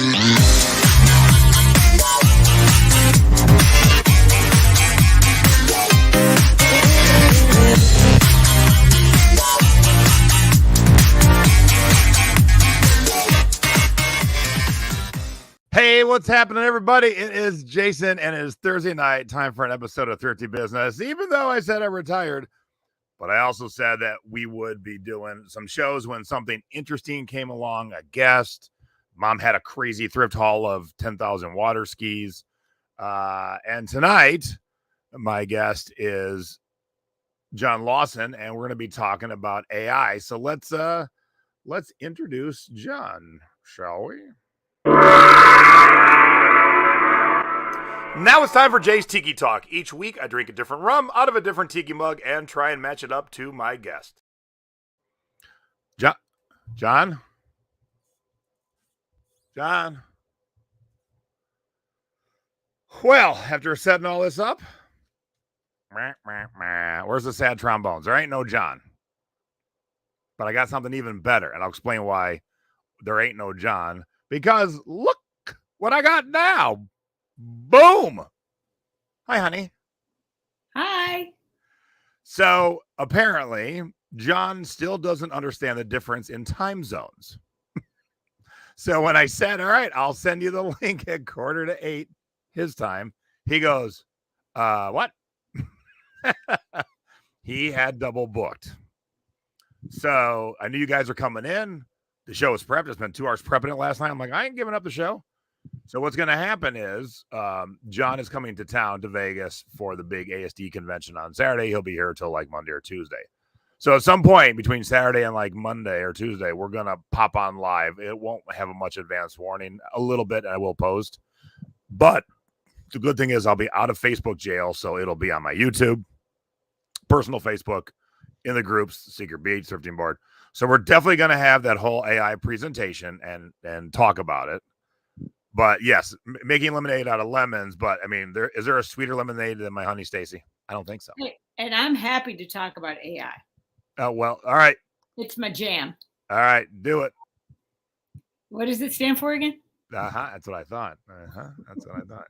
Hey, what's happening, everybody? It is Jason, and it is Thursday night. Time for an episode of Thrifty Business. Even though I said I retired, but I also said that we would be doing some shows when something interesting came along, a guest. Mom had a crazy thrift haul of 10,000 water skis. And tonight, my guest is John Lawson, and we're going to be talking about AI. So let's introduce John, shall we? Now it's time for Jay's Tiki Talk. Each week, I drink a different rum out of a different tiki mug and try and match it up to my guest. John? Well, after setting all this up, where's the sad trombones? There ain't no John. But I got something even better, and I'll explain why there ain't no John. Because look what I got now. Boom. Hi, honey. Hi. So apparently, John still doesn't understand the difference in time zones. So when I said, all right, I'll send you the link at 7:45 his time, he goes, what? He had double booked. So I knew you guys were coming in. The show was prepped. I spent 2 hours prepping it last night. I'm like, I ain't giving up the show. So what's going to happen is John is coming to town to Vegas for the big ASD convention on Saturday. He'll be here till like Monday or Tuesday. So at some point between Saturday and like Monday or Tuesday, we're going to pop on live. It won't have a much advance warning, a little bit, and I will post. But the good thing is I'll be out of Facebook jail, so it'll be on my YouTube, personal Facebook, in the groups, Secret Beach, Thrifting Board. So we're definitely going to have that whole AI presentation and talk about it. But yes, making lemonade out of lemons. But I mean, is there a sweeter lemonade than my honey Stacy? I don't think so. And I'm happy to talk about AI. Oh, well, all right. It's my jam. All right, do it. What does it stand for again? That's what I thought. That's what I thought.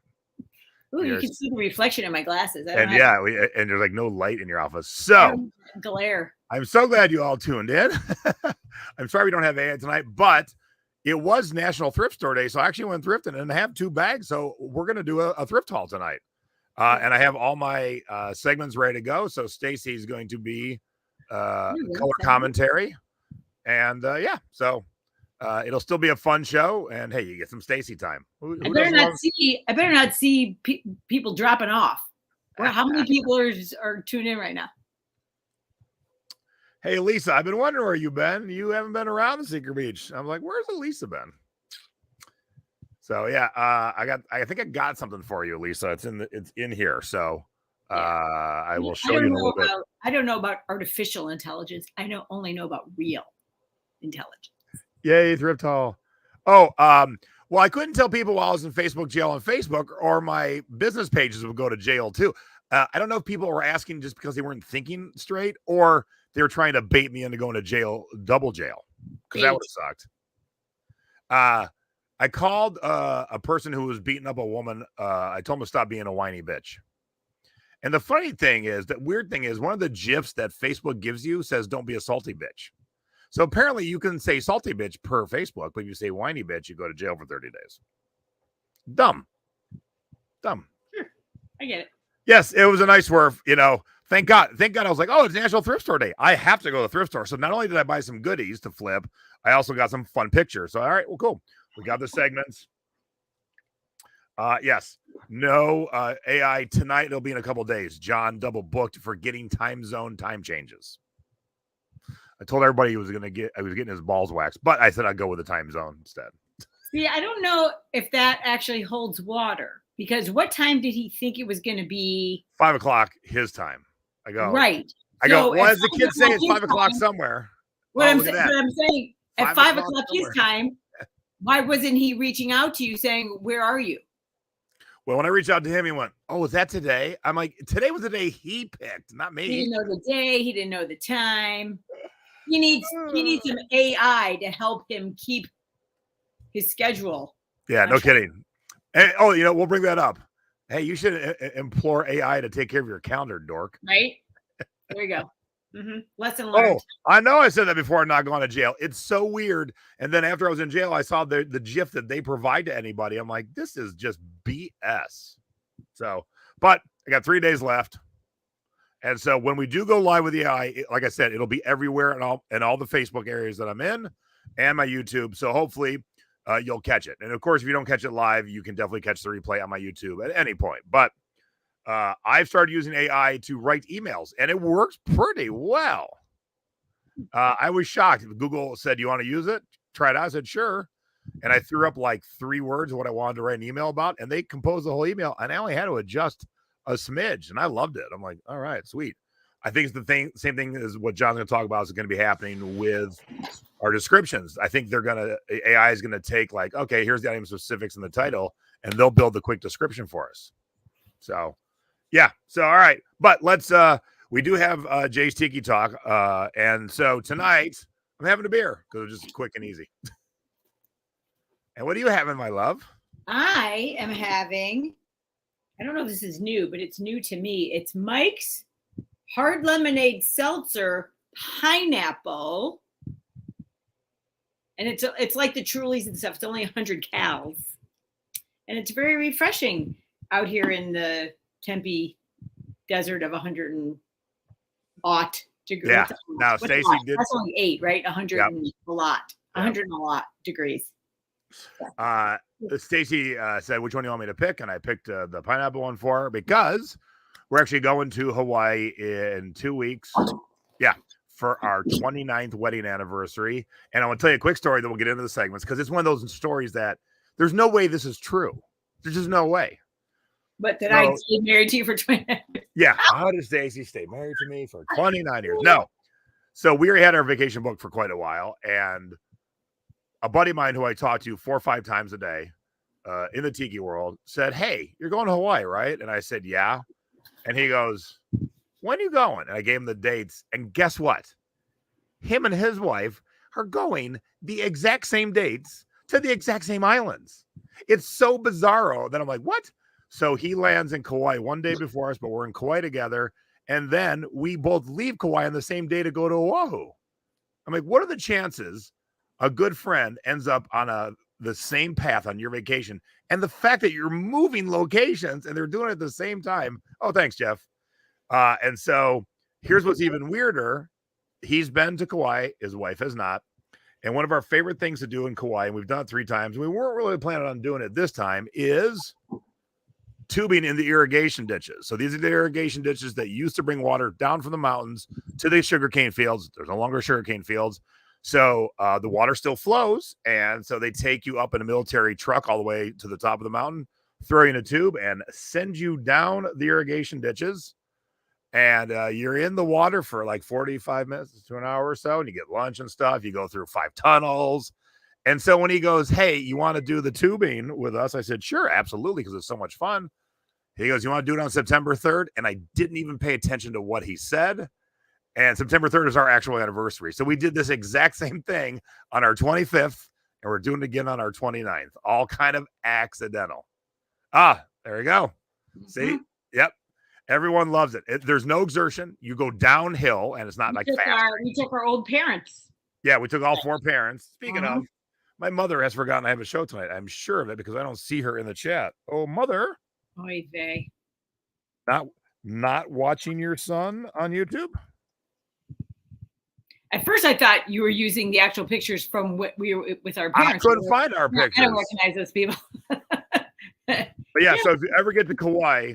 Ooh, you can see the reflection in my glasses. And there's like no light in your office. So glare. I'm so glad you all tuned in. I'm sorry we don't have AI tonight, but it was National Thrift Store Day, so I actually went thrifting and I have 2 bags. So we're going to do a thrift haul tonight. And I have all my segments ready to go. So Stacy's going to be color commentary. And so it'll still be a fun show. And hey, you get some Stacy time. I better not see people dropping off. Well, how many people are tuned in right now? Hey, Lisa, I've been wondering where you've been. You haven't been around the Secret Beach. I'm like, where's Lisa been? So yeah, I think I got something for you, Lisa. It's in here. So I will show you a little bit. I don't know about artificial intelligence. I only know about real intelligence. Yay, thrift haul. Oh, well, I couldn't tell people while I was in Facebook jail on Facebook, or my business pages would go to jail too. I don't know if people were asking just because they weren't thinking straight, or they were trying to bait me into going to jail, double jail, because that would have sucked. I called a person who was beating up a woman. I told him to stop being a whiny bitch. And the funny thing is, that weird thing is, one of the GIFs that Facebook gives you says, don't be a salty bitch. So apparently you can say salty bitch per Facebook, but if you say whiny bitch, you go to jail for 30 days. Dumb. Sure. I get it. Yes, it was a nice swerve, Thank God I was like, oh, it's National Thrift Store Day. I have to go to the thrift store. So not only did I buy some goodies to flip, I also got some fun pictures. So, all right, well, cool. We got the segments. Yes. No AI tonight. It'll be in a couple days. John double booked for getting time zone time changes. I told everybody I was getting his balls waxed, but I said I'd go with the time zone instead. See, I don't know if that actually holds water, because what time did he think it was going to be? 5 o'clock his time. I go, right. Well, as the kids say, it's 5 o'clock somewhere. What I'm saying, at 5 o'clock his time, why wasn't he reaching out to you saying, where are you? Well, when I reached out to him, he went, oh, is that today? I'm like, today was the day he picked, not me. He didn't know the day. He didn't know the time. He needs some AI to help him keep his schedule Yeah, no kidding. And, oh, we'll bring that up. Hey, you should implore AI to take care of your calendar, dork. Right? There you go. Lesson learned. Oh, I know I said that before. I'm not going to jail. It's so weird. And then after I was in jail, I saw the GIF that they provide to anybody. I'm like, this is just BS. So, but I got 3 days left. And so when we do go live with the AI, like I said, it'll be everywhere in all the Facebook areas that I'm in and my YouTube. So hopefully you'll catch it. And of course, if you don't catch it live, you can definitely catch the replay on my YouTube at any point. But I've started using AI to write emails, and it works pretty well. I was shocked. Google said, "You want to use it? Try it out." I said, "Sure." And I threw up like 3 words of what I wanted to write an email about, and they composed the whole email. And I only had to adjust a smidge, and I loved it. I'm like, all right, sweet. I think it's same thing as what John's going to talk about is going to be happening with our descriptions. I think AI is going to take like, okay, here's the item specifics in the title, and they'll build the quick description for us. So, yeah. So, all right. But we do have Jay's Tiki Talk. And so tonight I'm having a beer because it's just quick and easy. And what are you having, my love? I am having, I don't know if this is new, but it's new to me. It's Mike's Hard Lemonade Seltzer Pineapple. And it's like the Trulies and stuff. It's only 100 cals. And it's very refreshing out here in the Tempe desert of 100 and aught degrees. Yeah. Now, Stacy did. That's only 8, right? 100 and a lot. 100 and a lot degrees. Stacy said, which one do you want me to pick? And I picked the pineapple one for her because we're actually going to Hawaii in 2 weeks. Yeah. For our 29th wedding anniversary. And I want to tell you a quick story that we'll get into the segments because it's one of those stories that there's no way this is true. There's just no way. But that I stayed married to you for 29 years. Yeah. How did Stacy stay married to me for 29 years? No. So we already had our vacation booked for quite a while. And a buddy of mine who I talked to 4 or 5 times a day in the tiki world said, "Hey, you're going to Hawaii, right?" And I said, "Yeah." And he goes, "When are you going?" And I gave him the dates. And guess what? Him and his wife are going the exact same dates to the exact same islands. It's so bizarro that I'm like, what? So he lands in Kauai one day before us, but we're in Kauai together. And then we both leave Kauai on the same day to go to Oahu. I'm like, what are the chances a good friend ends up on the same path on your vacation? And the fact that you're moving locations and they're doing it at the same time. Oh, thanks, Jeff. And so here's what's even weirder. He's been to Kauai. His wife has not. And one of our favorite things to do in Kauai, and we've done it 3 times, we weren't really planning on doing it this time, is tubing in the irrigation ditches. So these are the irrigation ditches that used to bring water down from the mountains to the sugarcane fields. There's no longer sugarcane fields. So the water still flows. And so they take you up in a military truck all the way to the top of the mountain, throw you in a tube and send you down the irrigation ditches. And you're in the water for like 45 minutes to an hour or so. And you get lunch and stuff. You go through 5 tunnels. And so when he goes, "Hey, you want to do the tubing with us?" I said, "Sure, absolutely, because it's so much fun." He goes, "You want to do it on September 3rd? And I didn't even pay attention to what he said. And September 3rd is our actual anniversary. So we did this exact same thing on our 25th, and we're doing it again on our 29th. All kind of accidental. There we go. See? Yep. Everyone loves it. There's no exertion. You go downhill, and it's not like fast. We took our old parents. Yeah, we took all 4 parents. Speaking of, my mother has forgotten I have a show tonight. I'm sure of it because I don't see her in the chat. Oh, mother. Oy vey. Not watching your son on YouTube? At first, I thought you were using the actual pictures from what we were with our parents. I couldn't find our pictures. I don't recognize those people. But yeah, so if you ever get to Kauai,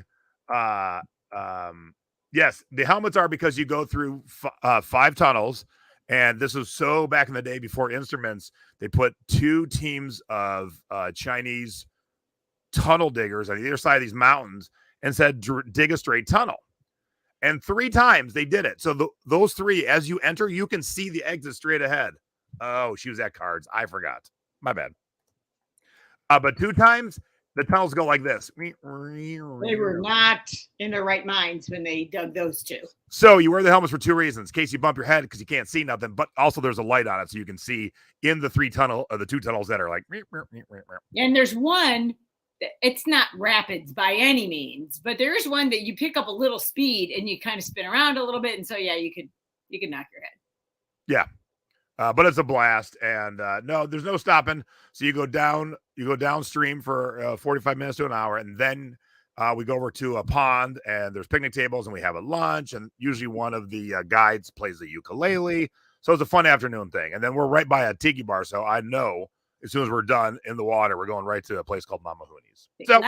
yes, the helmets are because you go through 5 tunnels. And this was so back in the day before instruments, they put 2 teams of Chinese tunnel diggers on either side of these mountains and said, dig a straight tunnel. And 3 times they did it. So those 3, as you enter, you can see the exit straight ahead. Oh, she was at cards. I forgot. My bad. But 2 times, The tunnels go like this. They were not in their right minds when they dug those two. So you wear the helmets for two reasons: in case you bump your head because you can't see nothing, but also there's a light on it so you can see in the two tunnels that are like. And there's one. It's not rapids by any means, but there is one that you pick up a little speed and you kind of spin around a little bit, and so yeah, you could knock your head. Yeah. But it's a blast, and no, there's no stopping. So you go downstream for 45 minutes to an hour, and then we go over to a pond, and there's picnic tables, and we have a lunch, and usually one of the guides plays the ukulele. So it's a fun afternoon thing. And then we're right by a tiki bar, so I know as soon as we're done in the water, we're going right to a place called Mama Hooney's. So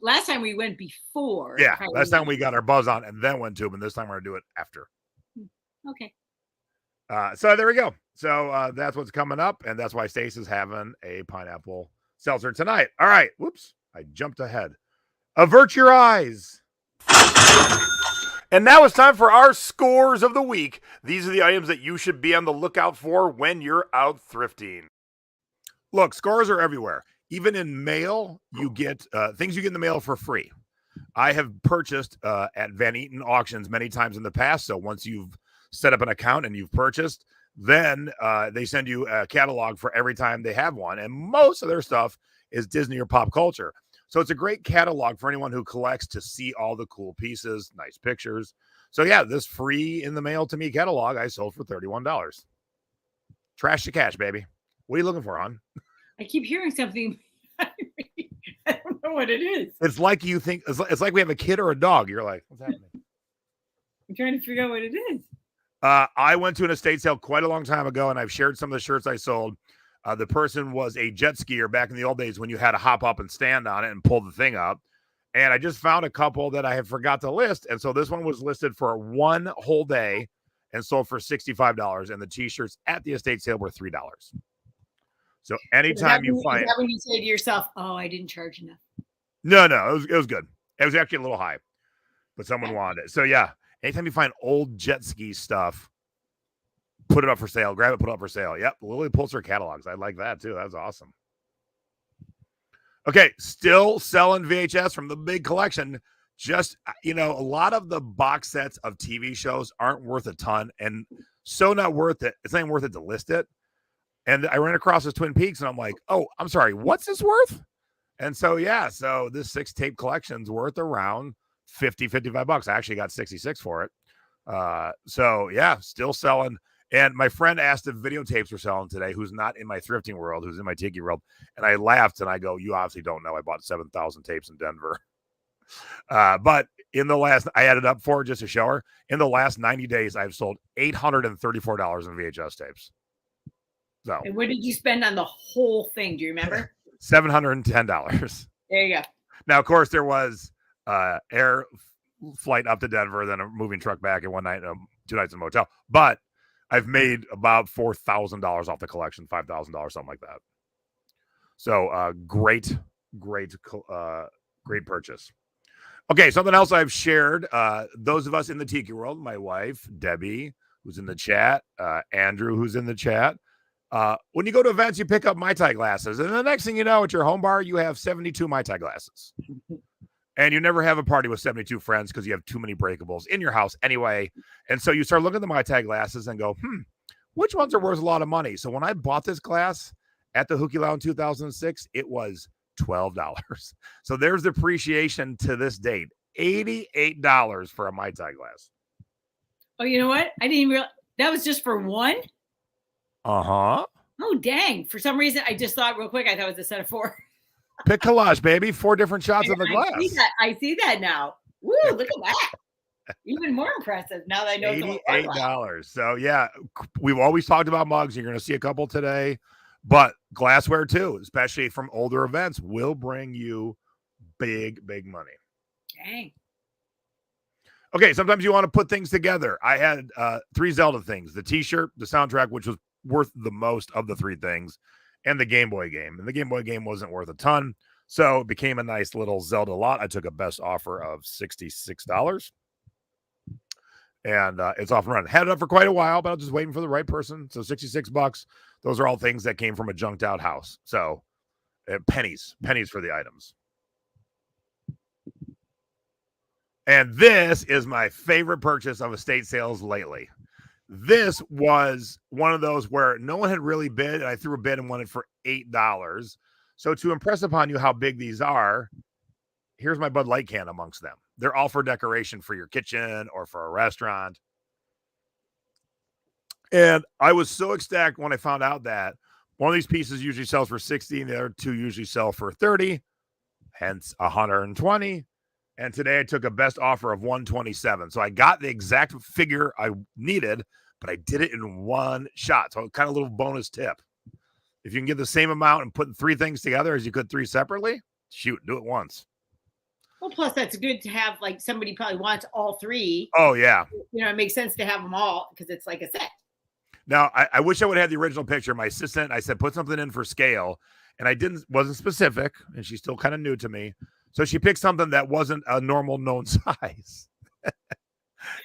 last time we went before. Yeah, last time we got our buzz on and then went to them, and this time we're going to do it after. Okay. So there we go. So that's what's coming up, and that's why Stace having a pineapple seltzer tonight. All right. Whoops. I jumped ahead. Avert your eyes. And now it's time for our scores of the week. These are the items that you should be on the lookout for when you're out thrifting. Look, scores are everywhere. Even in mail, you get things you get in the mail for free. I have purchased at Van Eaton auctions many times in the past, so once you've set up an account and you've purchased, then they send you a catalog for every time they have one. And most of their stuff is Disney or pop culture. So it's a great catalog for anyone who collects to see all the cool pieces, nice pictures. So yeah, this free in the mail to me catalog I sold for $31. Trash to cash, baby. What are you looking for, hon? I keep hearing something. I don't know what it is. It's like you think it's like we have a kid or a dog. You're like, what's happening? I'm trying to figure out what it is. I went to an estate sale quite a long time ago, and I've shared some of the shirts I sold. The person was a jet skier back in the old days when you had to hop up and stand on it and pull the thing up. And I just found a couple that I had forgot to list. And so this one was listed for one whole day and sold for $65. And the t-shirts at the estate sale were $3. So anytime you find... Is that when you say to yourself, oh, I didn't charge enough? No, it was good. It was actually a little high, but someone wanted it. So yeah. Anytime you find old jet ski stuff, put it up for sale. Grab it, put it up for sale. Yep, Lily Pulitzer catalogs. I like that too. That's awesome. Okay, still selling VHS from the big collection. Just, a lot of the box sets of TV shows aren't worth a ton, and so not worth it. It's not even worth it to list it. And I ran across this Twin Peaks, and I'm like, oh, I'm sorry, what's this worth? And so, yeah, so this 6-tape collection's worth around $55. I actually got 66 for it. So yeah, still selling. And my friend asked if videotapes were selling today, who's not in my thrifting world, who's in my tiki world. And I laughed and I go, you obviously don't know. I bought 7,000 tapes in Denver. But I added up for just to show her. In the last 90 days, I've sold $834 in VHS tapes. So. And what did you spend on the whole thing? Do you remember? $710. There you go. Now, of course, there was air flight up to Denver, then a moving truck back, and 1 night, 2 nights in a motel. But I've made about $4,000 off the collection, $5,000, something like that. So great purchase. Okay, something else I've shared. Those of us in the tiki world, my wife, Debbie, who's in the chat, Andrew, who's in the chat. When you go to events, you pick up Mai Tai glasses. And the next thing you know, at your home bar, you have 72 Mai Tai glasses. And you never have a party with 72 friends because you have too many breakables in your house anyway. And so you start looking at the Mai Tai glasses and go, which ones are worth a lot of money? So when I bought this glass at the Hukilau in 2006, it was $12. So there's the appreciation to this date. $88 for a Mai Tai glass. Oh, you know what? I didn't realize that was just for one? Uh-huh. Oh, dang. For some reason, I just thought real quick, I thought it was a set of 4. Pick collage, baby. 4 different shots of the glass. I see that now. Woo, look at that. Even more impressive now that I know $88. So, yeah, we've always talked about mugs. You're going to see a couple today. But glassware, too, especially from older events, will bring you big, big money. Dang. Okay, sometimes you want to put things together. I had 3 Zelda things. The T-shirt, the soundtrack, which was worth the most of the 3 things, and the Game Boy game. And the Game Boy game wasn't worth a ton, so it became a nice little Zelda lot. I took a best offer of $66. And it's off and running. Had it up for quite a while, but I was just waiting for the right person. So $66. Those are all things that came from a junked out house. So pennies for the items. And this is my favorite purchase of estate sales lately. This was one of those where no one had really bid, and I threw a bid and won it for $8. So to impress upon you how big these are, here's my Bud Light can amongst them. They're all for decoration for your kitchen or for a restaurant. And I was so ecstatic when I found out that one of these pieces usually sells for 60 and the other two usually sell for 30, hence 120. And today I took a best offer of 127. So I got the exact figure I needed, but I did it in one shot. So kind of a little bonus tip. If you can get the same amount and put 3 things together as you could 3 separately, shoot, do it once. Well, plus that's good to have, like, somebody probably wants all 3. Oh, yeah. It makes sense to have them all because it's like a set. Now, I wish I would have had the original picture. My assistant, I said, put something in for scale. And I wasn't specific. And she's still kind of new to me. So she picked something that wasn't a normal known size.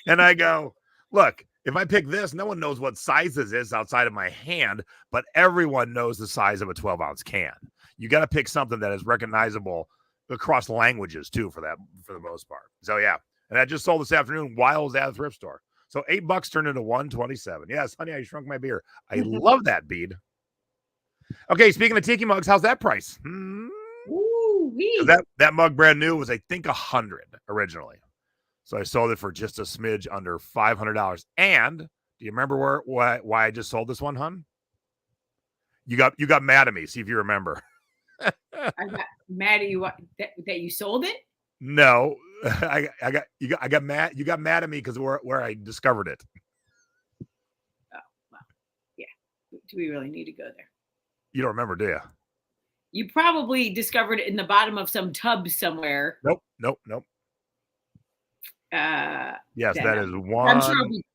And I go, look, if I pick this, no one knows what size this is outside of my hand, but everyone knows the size of a 12-ounce can. You got to pick something that is recognizable across languages too, for the most part. So yeah. And I just sold this afternoon while I was at a thrift store. So $8 turned into 127. Yes, honey, I shrunk my beer. I love that bead. Okay, speaking of tiki mugs, how's that price? Ooh-wee. That mug brand new was, I think, $100 originally. So I sold it for just a smidge under $500. And do you remember why I just sold this one, hun? You got mad at me. See if you remember. I got mad at you that you sold it? No, I got mad. You got mad at me because where I discovered it. Oh, well, yeah. Do we really need to go there? You don't remember, do you? You probably discovered it in the bottom of some tub somewhere. Nope. Yes, that is one.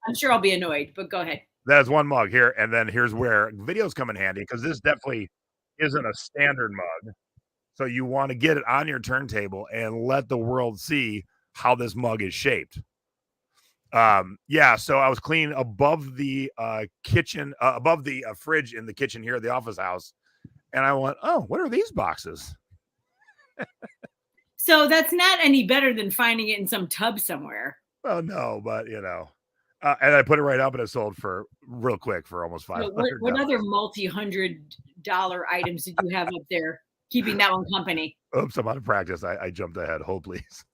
I'm sure I'll be annoyed, but go ahead. That is one mug here, and then here's where videos come in handy, because this definitely isn't a standard mug. So you want to get it on your turntable and let the world see how this mug is shaped. Yeah, so I was cleaning above the kitchen, above the fridge in the kitchen here at the office house, and I went, oh, what are these boxes? So that's not any better than finding it in some tub somewhere. Well, no, but and I put it right up, and it sold for real quick for almost $500. What other multi-$100 items did you have up there keeping that one company? Oops, I'm out of practice. I jumped ahead. Hold, please.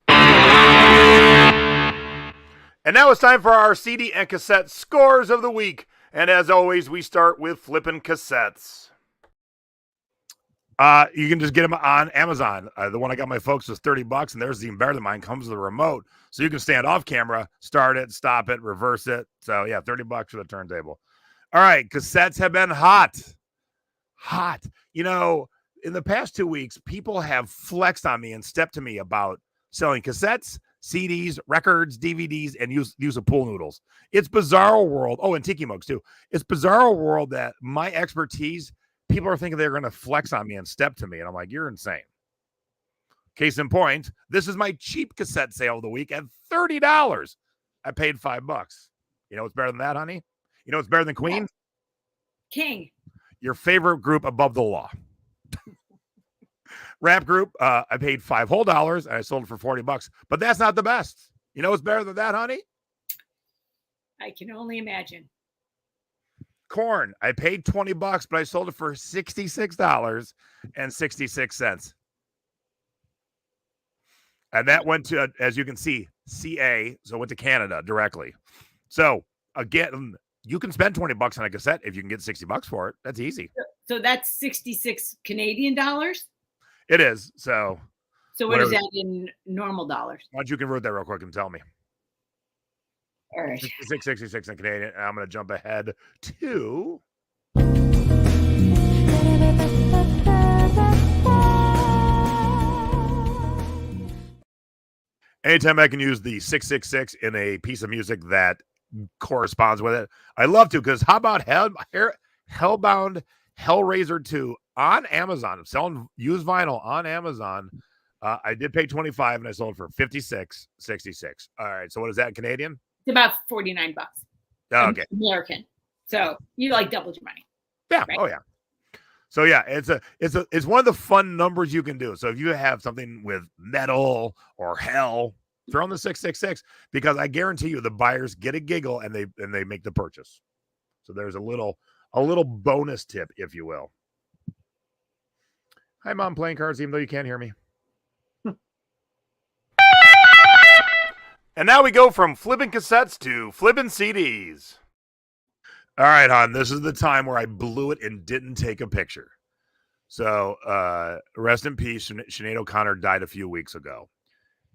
And now it's time for our CD and cassette scores of the week. And as always, we start with flipping cassettes. You can just get them on Amazon. The one I got my folks was $30, and theirs is even better than mine. Comes with a remote, so you can stand off camera, start it, stop it, reverse it. So yeah, $30 for the turntable. All right, cassettes have been hot. In the past 2 weeks, people have flexed on me and stepped to me about selling cassettes, CDs, records, DVDs, and use of pool noodles. It's bizarre world. Oh, and tiki mugs too. It's bizarre world that my expertise, people are thinking they're going to flex on me and step to me. And I'm like, you're insane. Case in point, this is my cheap cassette sale of the week at $30. I paid $5. You know what's better than that, honey? You know what's better than Queen? King. Your favorite group above the law. Rap group, I paid $5 whole and I sold it for $40. But that's not the best. You know what's better than that, honey? I can only imagine. Corn, I paid $20, but I sold it for $66.66. And that went to, as you can see, CA, so it went to Canada directly. So again, you can spend $20 on a cassette if you can get $60 for it. That's easy. So that's 66 Canadian dollars? It is. So what is that in normal dollars? Why don't you convert that real quick and tell me? All right. 66 in Canadian. And I'm going to jump ahead to anytime I can use the 666 in a piece of music that corresponds with it, I love to, because how about Hellbound Hellraiser 2 on Amazon? I'm selling used vinyl on Amazon. I did pay $25 and I sold for $56.66. All right, so what is that in Canadian? It's about $49. Oh, okay. American. So you like doubled your money. Yeah. Right? Oh yeah. So yeah, it's one of the fun numbers you can do. So if you have something with metal or hell, Throw in the 666 because I guarantee you the buyers get a giggle and they make the purchase. So there's a little bonus tip, if you will. Hi, Mom, playing cards, even though you can't hear me. And now we go from flipping cassettes to flipping CDs. All right, hon, this is the time where I blew it and didn't take a picture. So rest in peace. Sinead O'Connor died a few weeks ago.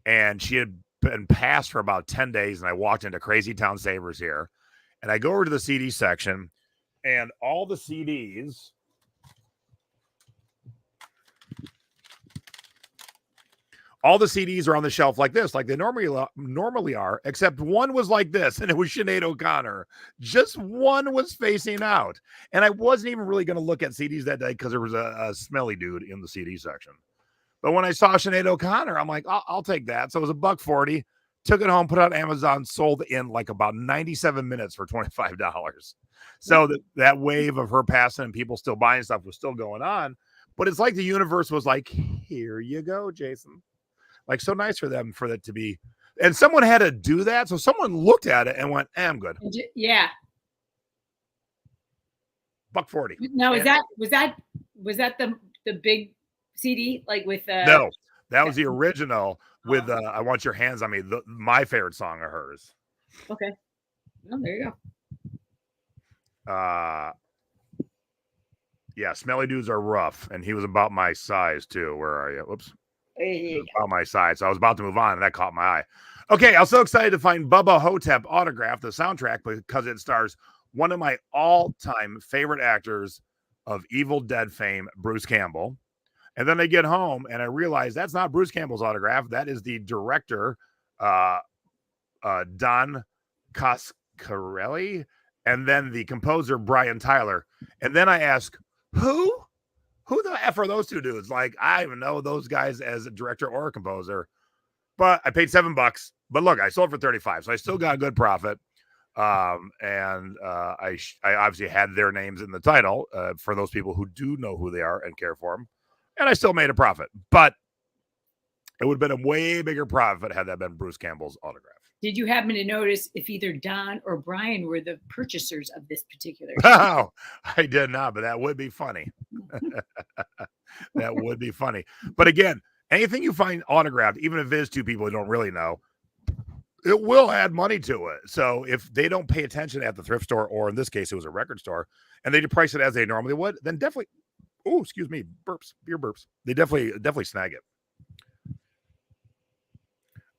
And she had been passed for about 10 days. And I walked into Crazy Town Savers here. And I go over to the CD section. And all the CDs... All the CDs are on the shelf like this, like they normally are, except one was like this, and it was Sinead O'Connor. Just one was facing out. And I wasn't even really going to look at CDs that day because there was a smelly dude in the CD section. But when I saw Sinead O'Connor, I'm like, I'll take that. So it was $1.40. Took it home, put it on Amazon, sold in like about 97 minutes for $25. So that wave of her passing and people still buying stuff was still going on. But it's like the universe was like, here you go, Jason. Like, so nice for them for that to be, and someone had to do that. So someone looked at it and went, I'm good. Yeah. $1.40. No, was that the big CD like with no, that was the original with I Want Your Hands on Me, my favorite song of hers. Okay. Oh, there you go. Yeah, smelly dudes are rough, and he was about my size too. Where are you? Whoops. About my size. So I was about to move on, and that caught my eye. Okay, I was so excited to find Bubba Hotep autograph the soundtrack because it stars one of my all-time favorite actors of Evil Dead fame, Bruce Campbell. And then I get home, and I realize that's not Bruce Campbell's autograph. That is the director, Don Coscarelli, and then the composer, Brian Tyler. And then I ask, who the F are those two dudes? Like, I even know those guys as a director or a composer, but I paid $7. But look, I sold for 35, so I still got a good profit. I obviously had their names in the title for those people who do know who they are and care for them, and I still made a profit. But it would have been a way bigger profit had that been Bruce Campbell's autograph. Did you happen to notice if either Don or Brian were the purchasers of this particular? Oh, I did not, but that would be funny. That would be funny. But again, anything you find autographed, even if it is two people who don't really know, it will add money to it. So if they don't pay attention at the thrift store, or in this case, it was a record store, and they price it as they normally would, then definitely, oh, excuse me, beer burps. They definitely snag it.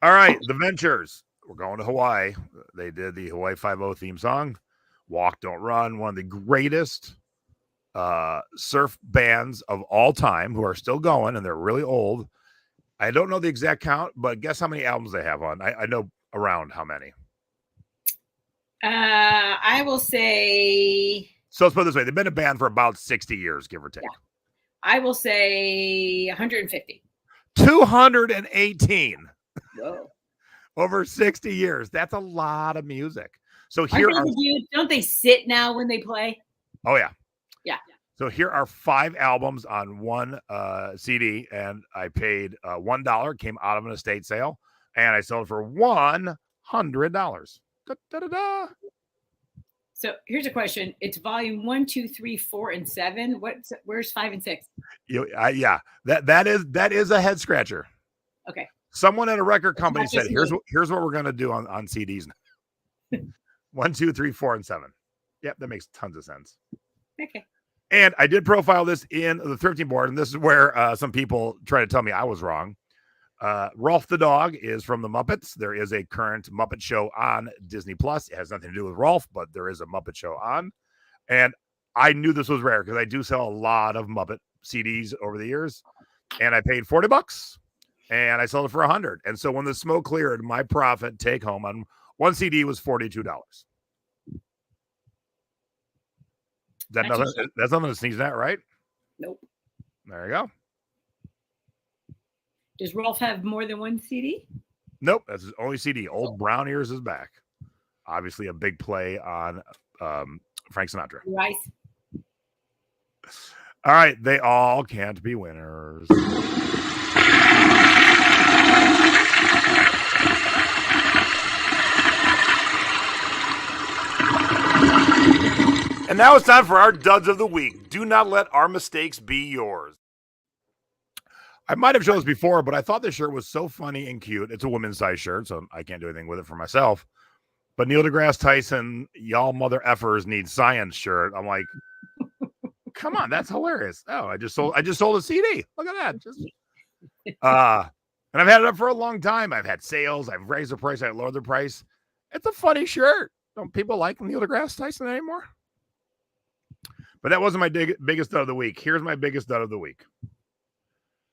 All right, the Ventures. We're going to Hawaii. They did the Hawaii 5-0 theme song, Walk, Don't Run, one of the greatest surf bands of all time who are still going, and they're really old. I don't know the exact count, but guess how many albums they have on. I know around how many. I will say. So let's put it this way. They've been a band for about 60 years, give or take. Yeah. I will say 150. 218. Whoa. Over 60 years. That's a lot of music. So here don't they sit now when they play? Oh, yeah. Yeah. So here are 5 albums on one CD, and I paid $1. Came out of an estate sale, and I sold for $100. Da-da-da-da. So here's a question. It's volume 1, 2, 3, 4, and 7. Where's 5 and 6? Yeah. That is a head scratcher. Okay. Someone at a record company said, here's what we're going to do on CDs. 1, 2, 3, 4, and 7. Yep, that makes tons of sense. Okay. And I did profile this in the thrifting board, and this is where some people try to tell me I was wrong. Rolf the dog is from the Muppets. There is a current Muppet show on Disney Plus. It has nothing to do with Rolf, but there is a Muppet show on. And I knew this was rare because I do sell a lot of Muppet CDs over the years. And I paid $40. And I sold it for $100. And so when the smoke cleared, my profit take home on one CD was $42. That's nothing to sneeze at, right? Nope. There you go. Does Rolf have more than one CD? Nope. That's his only CD. Old Brown Ears is back. Obviously a big play on Frank Sinatra. Right. All right. They all can't be winners. And now it's time for our duds of the week. Do not let our mistakes be yours. I might have shown this before, but I thought this shirt was so funny and cute. It's a women's size shirt, so I can't do anything with it for myself. But Neil deGrasse Tyson, y'all mother effers need science shirt. I'm like, come on, that's hilarious. Oh, I just sold a CD. Look at that. And I've had it up for a long time. I've had sales. I've raised the price. I've lowered the price. It's a funny shirt. Don't people like Neil deGrasse Tyson anymore? But that wasn't my biggest dud of the week. Here's my biggest dud of the week.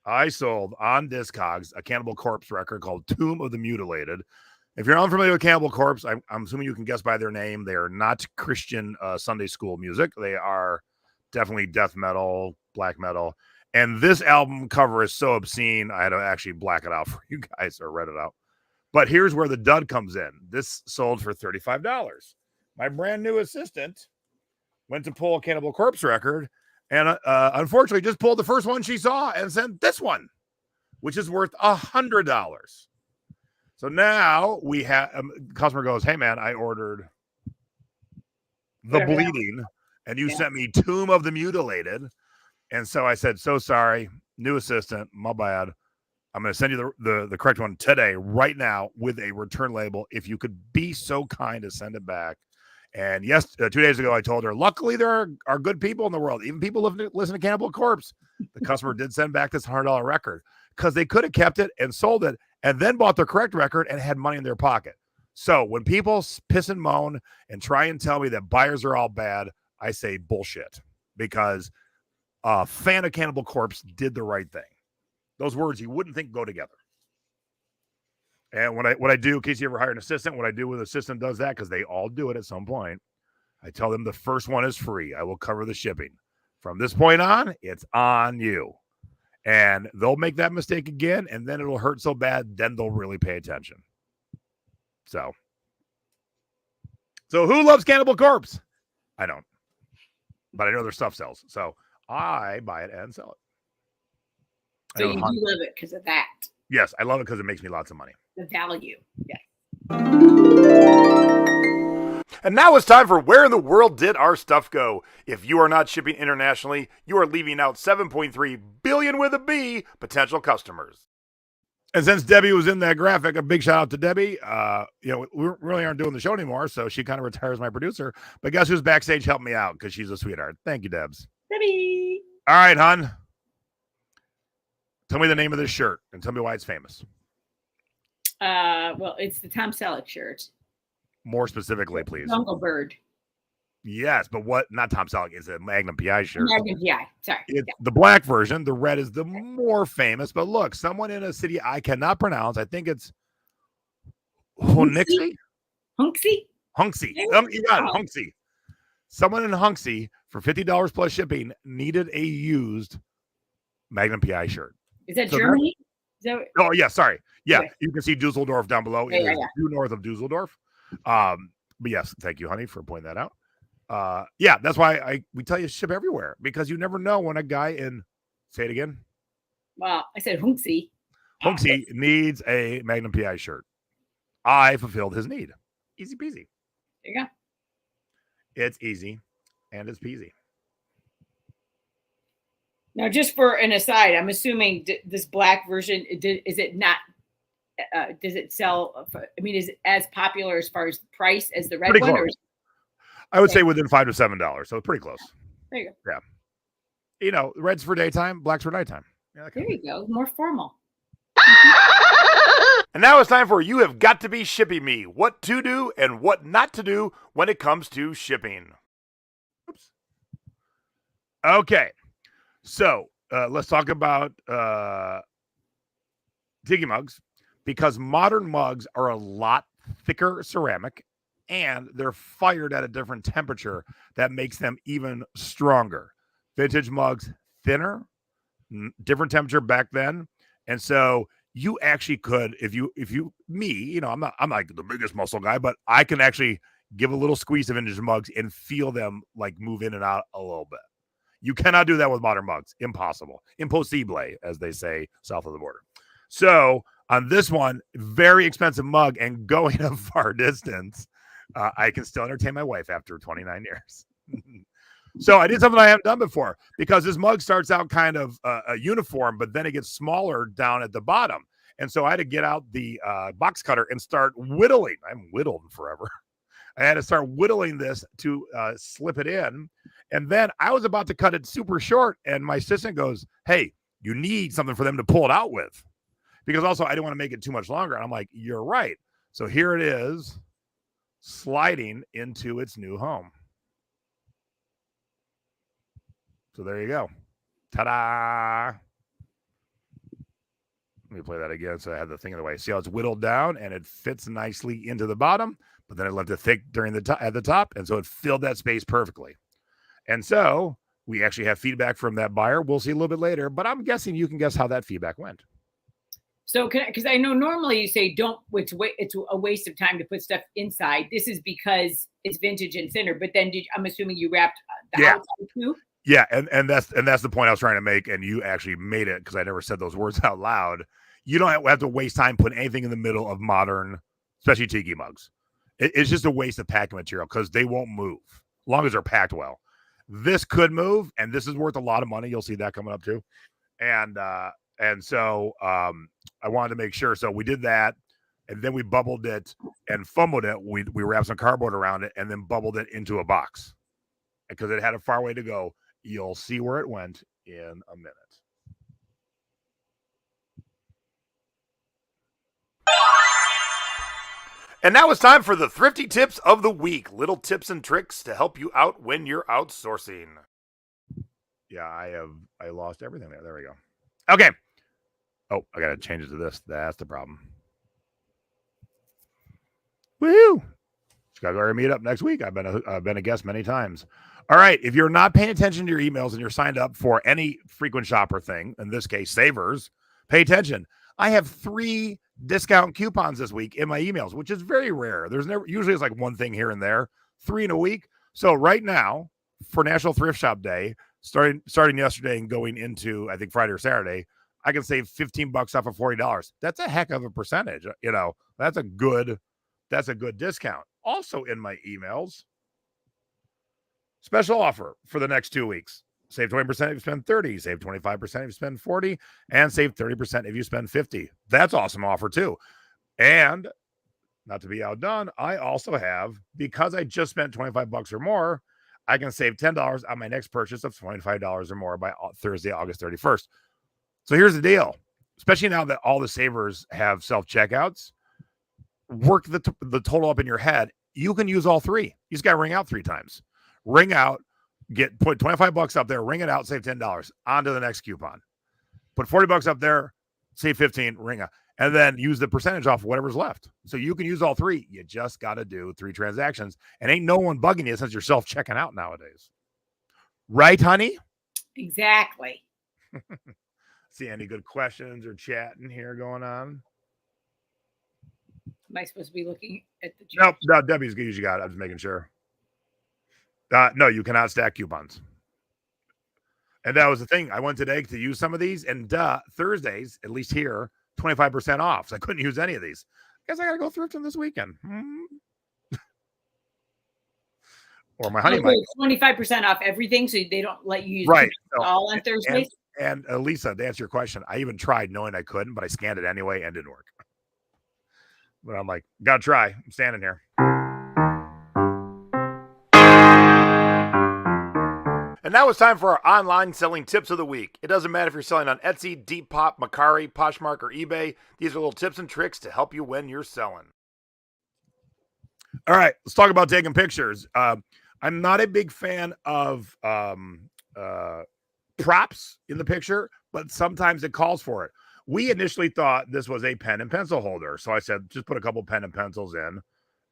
I sold on Discogs a Cannibal Corpse record called Tomb of the Mutilated. If you're unfamiliar with Cannibal Corpse, I'm assuming you can guess by their name. They are not Christian Sunday school music. They are definitely death metal, black metal. And this album cover is so obscene, I had to actually black it out for you guys or read it out. But here's where the dud comes in. This sold for $35. My brand new assistant went to pull a Cannibal Corpse record and unfortunately just pulled the first one she saw and sent this one, which is worth $100. So now we have customer goes, hey man, I ordered The Bleeding and you sent me Tomb of the Mutilated. And so I said, so sorry, new assistant, my bad. I'm going to send you the correct one today, right now, with a return label. If you could be so kind to send it back. And yes, 2 days ago, I told her, luckily, there are good people in the world. Even people listen to Cannibal Corpse. The customer did send back this $100 record because they could have kept it and sold it and then bought the correct record and had money in their pocket. So when people piss and moan and try and tell me that buyers are all bad, I say bullshit, because a fan of Cannibal Corpse did the right thing. Those words you wouldn't think go together. And what I do, in case you ever hire an assistant, what I do with an assistant does that, because they all do it at some point. I tell them the first one is free. I will cover the shipping. From this point on, it's on you. And they'll make that mistake again, and then it'll hurt so bad, then they'll really pay attention. So who loves Cannibal Corpse? I don't. But I know their stuff sells. So I buy it and sell it. So you do love it because of that. Yes, I love it because it makes me lots of money. The value. Yeah. And now it's time for Where in the World Did Our Stuff Go? If you are not shipping internationally, you are leaving out 7.3 billion with a B potential customers. And since Debbie was in that graphic, a big shout out to Debbie. We really aren't doing the show anymore, so she kind of retires my producer. But guess who's backstage helping me out? Because she's a sweetheart. Thank you, Debs. Debbie. All right, hon. Tell me the name of this shirt and tell me why it's famous. Well, it's the Tom Selleck shirt. More specifically, please. Jungle Bird. Yes, but what? Not Tom Selleck. It's a Magnum PI shirt. Magnum PI. Sorry. It's the black version. The red is the more famous. But look, someone in a city I cannot pronounce. I think it's Hunxie. Hunxie. You got it. Hunxie. Someone in Hunxie for $50 plus shipping needed a used Magnum PI shirt. Is that Germany? Oh, yeah. Sorry. Yeah. Okay. You can see Dusseldorf down below. It is due north of Dusseldorf. But yes, thank you, honey, for pointing that out. Yeah, that's why we tell you ship everywhere, because you never know when a guy in, say it again. Well, I said Hunxie. Hunxie needs a Magnum PI shirt. I fulfilled his need. Easy peasy. There you go. It's easy and it's peasy. Now, just for an aside, I'm assuming this black version, is it not? Does it sell? I mean, is it as popular as far as price as the red pretty one? Close. I would say within $5 to $7, so pretty close. There you go. Yeah. You know, red's for daytime, black's for nighttime. Yeah, there you go. More formal. And now it's time for You Have Got to Be Shipping Me. What to do and what not to do when it comes to shipping. Oops. Okay. So let's talk about tiki mugs, because modern mugs are a lot thicker ceramic and they're fired at a different temperature that makes them even stronger. Vintage mugs, thinner, different temperature back then. And so you actually could, if you, I'm like the biggest muscle guy, but I can actually give a little squeeze of vintage mugs and feel them like move in and out a little bit. You cannot do that with modern mugs. Impossible. Impossible, as they say south of the border. So on this one, very expensive mug and going a far distance, I can still entertain my wife after 29 years. So I did something I haven't done before because this mug starts out kind of a uniform, but then it gets smaller down at the bottom. And so I had to get out the box cutter and start whittling. I haven't whittled forever. I had to start whittling this to slip it in. And then I was about to cut it super short. And my assistant goes, hey, you need something for them to pull it out with. Because also I didn't want to make it too much longer. And I'm like, you're right. So here it is sliding into its new home. So there you go. Ta-da. Let me play that again so I had the thing in the way. See how it's whittled down and it fits nicely into the bottom, but then it left it thick during at the top, and so it filled that space perfectly. And so we actually have feedback from that buyer. We'll see a little bit later, but I'm guessing you can guess how that feedback went. So, because I know normally you say it's a waste of time to put stuff inside. This is because it's vintage and thinner. But then I'm assuming you wrapped the outside too. Yeah, and that's the point I was trying to make, and you actually made it because I never said those words out loud. You don't have to waste time putting anything in the middle of modern, especially tiki mugs. It's just a waste of packing material because they won't move as long as they're packed well. This could move, and this is worth a lot of money. You'll see that coming up too. And so I wanted to make sure. So we did that, and then we bubbled it and fumbled it. We wrapped some cardboard around it and then bubbled it into a box because it had a far way to go. You'll see where it went in a minute. And now it's time for the Thrifty Tips of the Week. Little tips and tricks to help you out when you're outsourcing. Yeah, I lost everything there. There we go. Okay. Oh, I got to change it to this. That's the problem. Woohoo! Chicago meet up next week. I've been a guest many times. All right. If you're not paying attention to your emails and you're signed up for any frequent shopper thing, in this case, Savers, pay attention. I have 3 discount coupons this week in my emails, which is very rare. Usually it's like one thing here and there, 3 in a week. So right now for National Thrift Shop Day, starting yesterday and going into, I think, Friday or Saturday, I can save $15 off of $40. That's a heck of a percentage. That's a good discount. Also in my emails, special offer for the next 2 weeks. Save 20% if you spend 30, save 25% if you spend 40, and save 30% if you spend 50. That's awesome offer too. And not to be outdone, I also have, because I just spent $25 or more, I can save $10 on my next purchase of $25 or more by Thursday, August 31st. So here's the deal. Especially now that all the Savers have self-checkouts, work the total up in your head. You can use all 3. You just got to ring out 3 times. Ring out, put $25 up there, ring it out, save $10. On to the next coupon. Put $40 up there, save 15, ring out. And then use the percentage off whatever's left. So you can use all 3. You just got to do 3 transactions. And ain't no one bugging you since you're self-checking out nowadays. Right, honey? Exactly. See any good questions or chatting here going on? Am I supposed to be looking at the chat? No, Debbie's good. You got it. I'm just making sure. No, you cannot stack coupons. And that was the thing. I went today to use some of these, and Thursdays, at least here, 25% off. So I couldn't use any of these. Guess I got to go thrift them this weekend. Or my honey might. 25% off everything, so they don't let you use all on Thursdays? And Lisa, to answer your question, I even tried knowing I couldn't, but I scanned it anyway and didn't work. But I'm like, got to try. I'm standing here. And now it's time for our online selling tips of the week. It doesn't matter if you're selling on Etsy, Depop, Mercari, Poshmark, or eBay. These are little tips and tricks to help you when you're selling. All right, let's talk about taking pictures. I'm not a big fan of props in the picture, but sometimes it calls for it. We initially thought this was a pen and pencil holder. So I said, just put a couple pen and pencils in,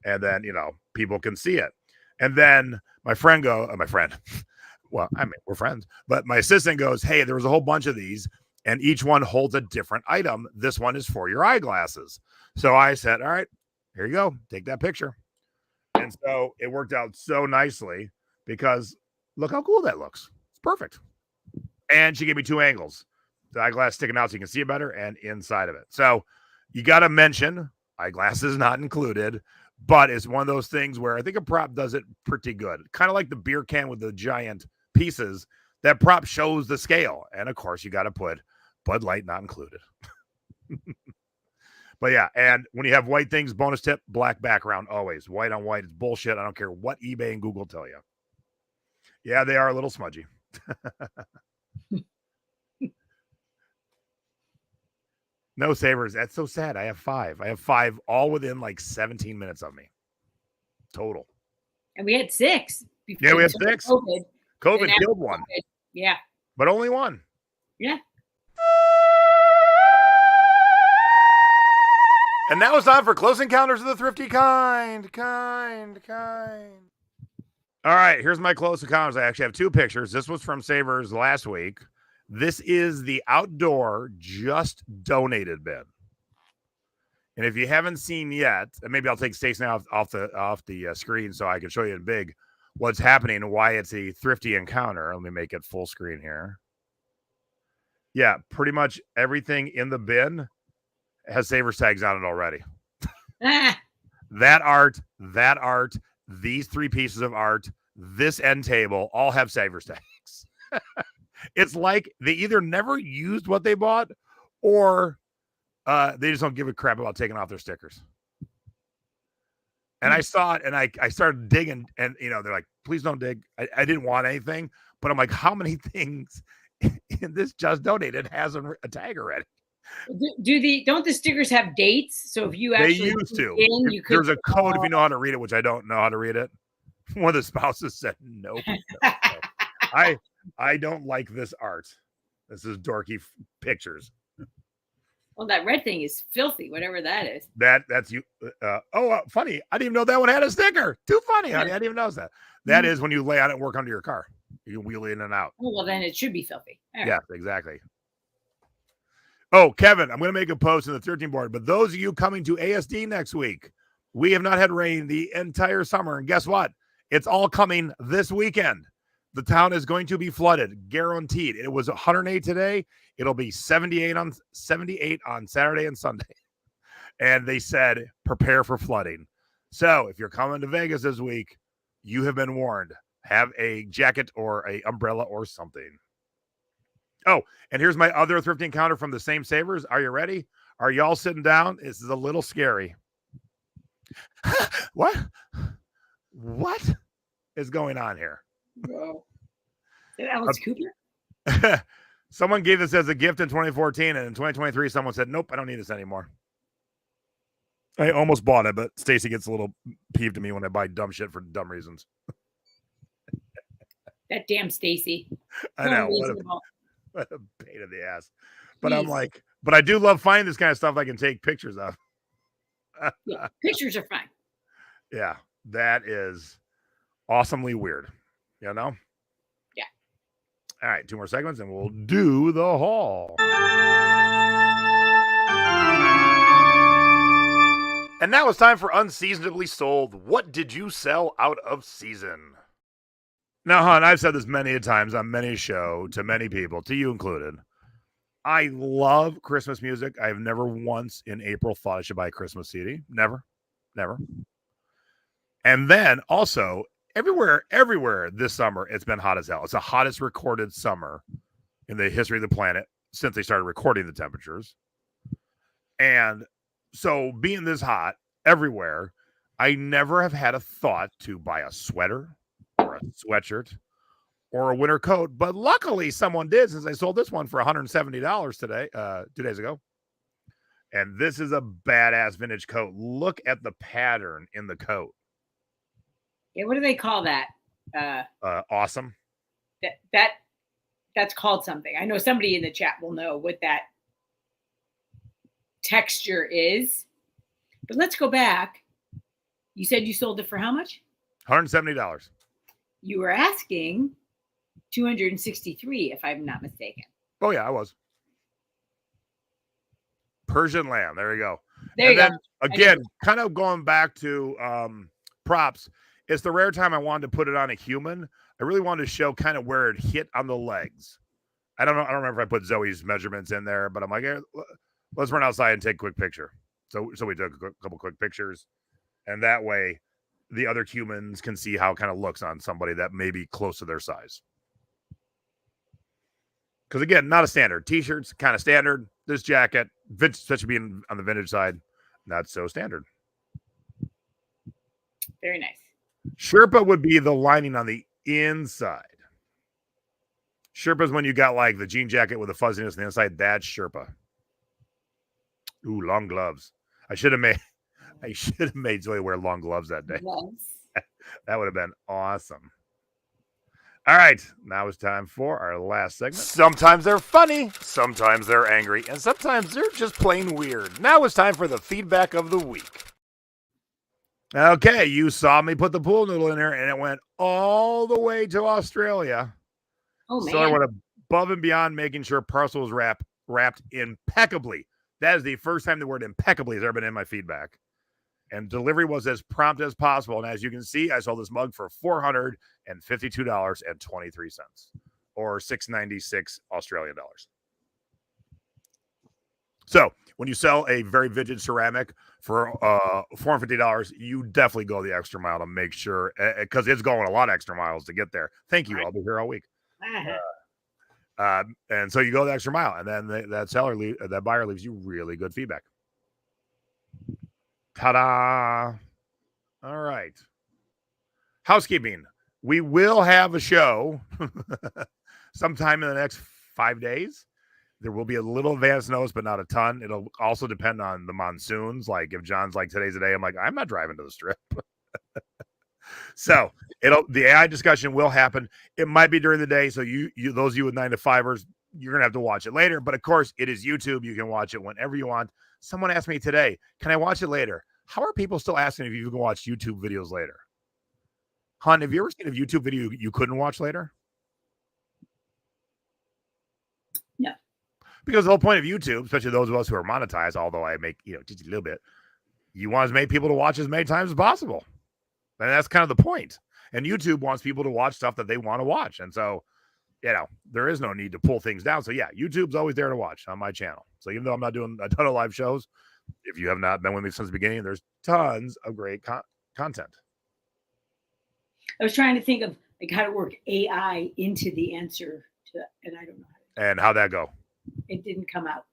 and then, people can see it. And then my friend, well, I mean, we're friends, but my assistant goes, hey, there was a whole bunch of these, and each one holds a different item. This one is for your eyeglasses. So I said, all right, here you go. Take that picture. And so it worked out so nicely because look how cool that looks. It's perfect. And she gave me 2 angles. The eyeglass sticking out so you can see it better and inside of it. So you got to mention eyeglasses not included, but it's one of those things where I think a prop does it pretty good. Kind of like the beer can with the giant pieces. That prop shows the scale. And of course, you got to put Bud Light not included. But yeah, and when you have white things, bonus tip, black background always. White on white is bullshit. I don't care what eBay and Google tell you. Yeah, they are a little smudgy. No savers. That's so sad. I have 5. I have 5 all within like 17 minutes of me. Total. And we had 6. Yeah, we had 6. COVID killed one. Yeah. But only one. Yeah. And now it's time for Close Encounters of the Thrifty Kind. All right, here's my Close Encounters. I actually have 2 pictures. This was from Savers last week. This is the outdoor just donated bin. And if you haven't seen yet, and maybe I'll take Stacey now off the screen so I can show you in big what's happening and why it's a thrifty encounter. Let me make it full screen here. Yeah, pretty much everything in the bin has Savers tags on it already. That art, these 3 pieces of art, this end table all have Savers tags. It's like they either never used what they bought or they just don't give a crap about taking off their stickers. And I saw it and I started digging and, they're like, please don't dig. I didn't want anything, but I'm like, how many things in this just donated has a tag already? Don't the stickers have dates? So if you actually they used to, there's a code if you know how to read it, which I don't know how to read it. One of the spouses said, nope. I don't like this art. This is dorky pictures. Well, that red thing is filthy, whatever that is. That's you. Funny. I didn't even know that one had a sticker. Too funny, honey. I didn't even notice that. That is when you lay on it and work under your car. You can wheel in and out. Oh, well, then it should be filthy. Right. Yeah, exactly. Oh, Kevin, I'm going to make a post in the 13 board, but those of you coming to ASD next week, we have not had rain the entire summer. And guess what? It's all coming this weekend. The town is going to be flooded, guaranteed. It was 108 today. It'll be 78 on Saturday and Sunday. And they said, prepare for flooding. So if you're coming to Vegas this week, you have been warned. Have a jacket or a umbrella or something. Oh, and here's my other thrifty encounter from the same Savers. Are you ready? Are y'all sitting down? This is a little scary. What is going on here? Bro. Is that Alex Cooper? Someone gave this as a gift in 2014, and in 2023, someone said, nope, I don't need this anymore. I almost bought it, but Stacy gets a little peeved at me when I buy dumb shit for dumb reasons. That damn Stacy. I know. What a pain in the ass. But I'm like, but I do love finding this kind of stuff I can take pictures of. Yeah, pictures are fine. Yeah, that is awesomely weird. You know? Yeah. All right, 2 more segments and we'll do the haul. And now it's time for Unseasonably Sold. What did you sell out of season? Now, hon, I've said this many a times on many show to many people, to you included. I love Christmas music. I've never once in April thought I should buy a Christmas CD. Never. And then also, everywhere this summer, it's been hot as hell. It's the hottest recorded summer in the history of the planet since they started recording the temperatures. And so being this hot everywhere, I never have had a thought to buy a sweater or a sweatshirt or a winter coat. But luckily someone did, since I sold this one for $170 today, 2 days ago. And this is a badass vintage coat. Look at the pattern in the coat. Yeah, what do they call that? Awesome. That's called something. I know somebody in the chat will know what that texture is. But let's go back. You said you sold it for how much? $170. You were asking $263, if I'm not mistaken. Oh yeah, I was. Persian lamb. There you go. There you go. Again, kind of going back to props. It's the rare time I wanted to put it on a human. I really wanted to show kind of where it hit on the legs. I don't know. I don't remember if I put Zoe's measurements in there, but I'm like, let's run outside and take a quick picture. So we took a couple quick pictures, and that way the other humans can see how it kind of looks on somebody that may be close to their size. Because again, not a standard. T-shirts kind of standard. This jacket, especially being on the vintage side, not so standard. Very nice. Sherpa would be the lining on the inside. Sherpa is when you got like the jean jacket with the fuzziness on the inside. That's Sherpa. Ooh, long gloves. I should have made Zoe wear long gloves that day. Yes. That would have been awesome. All right, now it's time for our last segment. Sometimes they're funny, sometimes they're angry, and sometimes they're just plain weird. Now it's time for the feedback of the week. Okay, you saw me put the pool noodle in there, and it went all the way to Australia. Oh, man. So I went above and beyond making sure parcel was wrapped impeccably. That is the first time the word impeccably has ever been in my feedback. And delivery was as prompt as possible. And as you can see, I sold this mug for $452.23 or $696 Australian dollars. So when you sell a very vintage ceramic for $450, you definitely go the extra mile to make sure, because it's going a lot of extra miles to get there. Thank you. I'll be here all week. And so you go the extra mile, and then that buyer leaves you really good feedback. Ta-da! All right. Housekeeping. We will have a show sometime in the next 5 days. There will be a little advance notice, but not a ton. It'll also depend on the monsoons. Like if John's like, today's the day, I'm like, I'm not driving to the strip. So the AI discussion will happen. It might be during the day. So you those of you with 9 to 5ers, you're gonna have to watch it later. But of course, it is YouTube. You can watch it whenever you want. Someone asked me today, can I watch it later? How are people still asking if you can watch YouTube videos later? Hun, have you ever seen a YouTube video you couldn't watch later? No. Because the whole point of YouTube, especially those of us who are monetized, although I make, just a little bit, you want as many people to watch as many times as possible. And that's kind of the point. And YouTube wants people to watch stuff that they want to watch. And so, there is no need to pull things down. So yeah, YouTube's always there to watch on my channel. So even though I'm not doing a ton of live shows, if you have not been with me since the beginning, there's tons of great content. I was trying to think of like how to work AI into the answer to that, and I don't know how. And how'd that go? It didn't come out.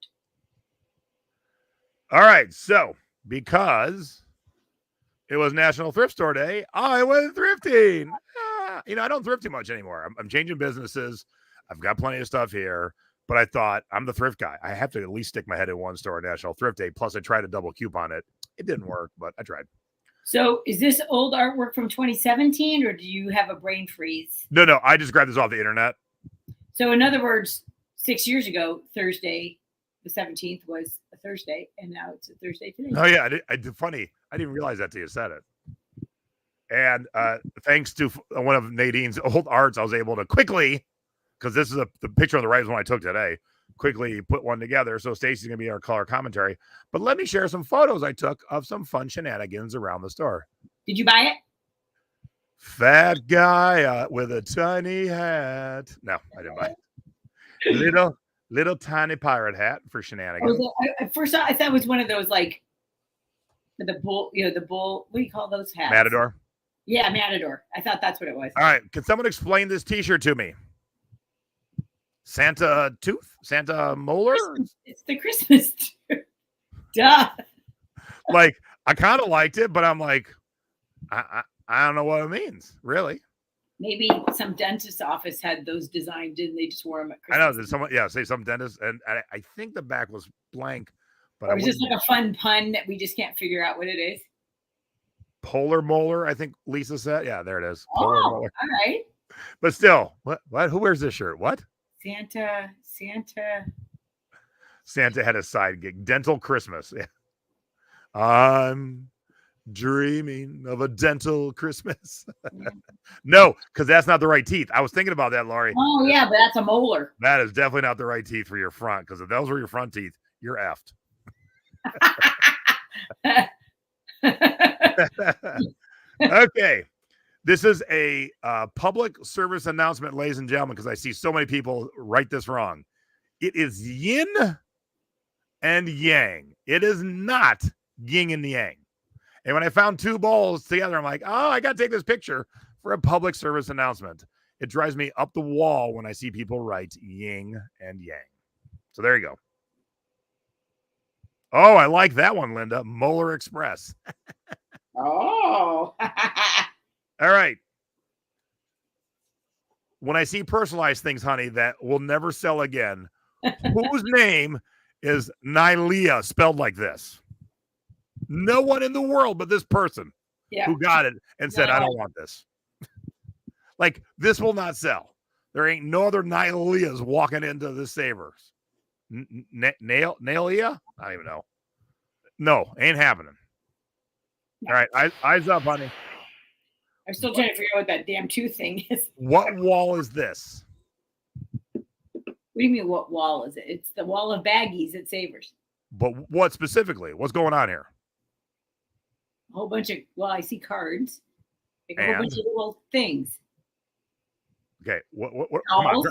All right. So because it was National Thrift Store Day, I went thrifting. I don't thrift too much anymore. I'm changing businesses. I've got plenty of stuff here. But I thought, I'm the thrift guy. I have to at least stick my head in one store on National Thrift Day. Plus, I tried to double coupon it. It didn't work, but I tried. So is this old artwork from 2017, or do you have a brain freeze? No. I just grabbed this off the internet. So in other words, 6 years ago, Thursday, the 17th was a Thursday, and now it's a Thursday today. Oh, yeah. Funny. I didn't realize that till you said it. And thanks to one of Nadine's old arts, I was able to quickly, because this is the picture on the right is one I took today, quickly put one together. So Stacy's going to be our color commentary. But let me share some photos I took of some fun shenanigans around the store. Did you buy it? Fat guy with a tiny hat. No, I didn't buy it. Little tiny pirate hat for shenanigans. At first, I thought it was one of those like the bull. What do you call those hats? Matador. Yeah, Matador. I thought that's what it was. All right. Can someone explain this T-shirt to me? Santa tooth? Santa molar? It's the Christmas tooth. Duh. Like, I kind of liked it, but I'm like, I don't know what it means, really. Maybe some dentist's office had those designed and they just wore them at Christmas. I know. There's someone, say some dentist, and I think the back was blank. But or it's just like a fun pun that we just can't figure out what it is. Polar molar, I think Lisa said. Yeah, there it is. Polar molar. All right. But still, what? Who wears this shirt? What? Santa had a side gig. Dental Christmas. Yeah. I'm dreaming of a dental Christmas. No, because that's not the right teeth. I was thinking about that, Laurie. Oh, yeah, but that's a molar. That is definitely not the right teeth for your front, because if those were your front teeth, you're effed. Okay. This is a public service announcement, ladies and gentlemen, because I see so many people write this wrong. It is yin and yang. It is not yin and yang. And when I found two balls together, I'm like, oh, I got to take this picture for a public service announcement. It drives me up the wall when I see people write yin and yang. So there you go. Oh, I like that one, Linda. Molar Express. Oh. All right. When I see personalized things, honey, that will never sell again, whose name is Nylea spelled like this? No one in the world but this person who got it and said, I don't want this. Like, this will not sell. There ain't no other Nyleas walking into the Savers. Nylea? I don't even know. No, ain't happening. All right, eyes up, honey. I'm still trying to figure out what that damn tooth thing is. What wall is this? What do you mean, what wall is it? It's the wall of baggies at Savers. But what specifically? What's going on here? A whole bunch of, well, I see cards. Like a whole bunch of little things. Okay, what come on,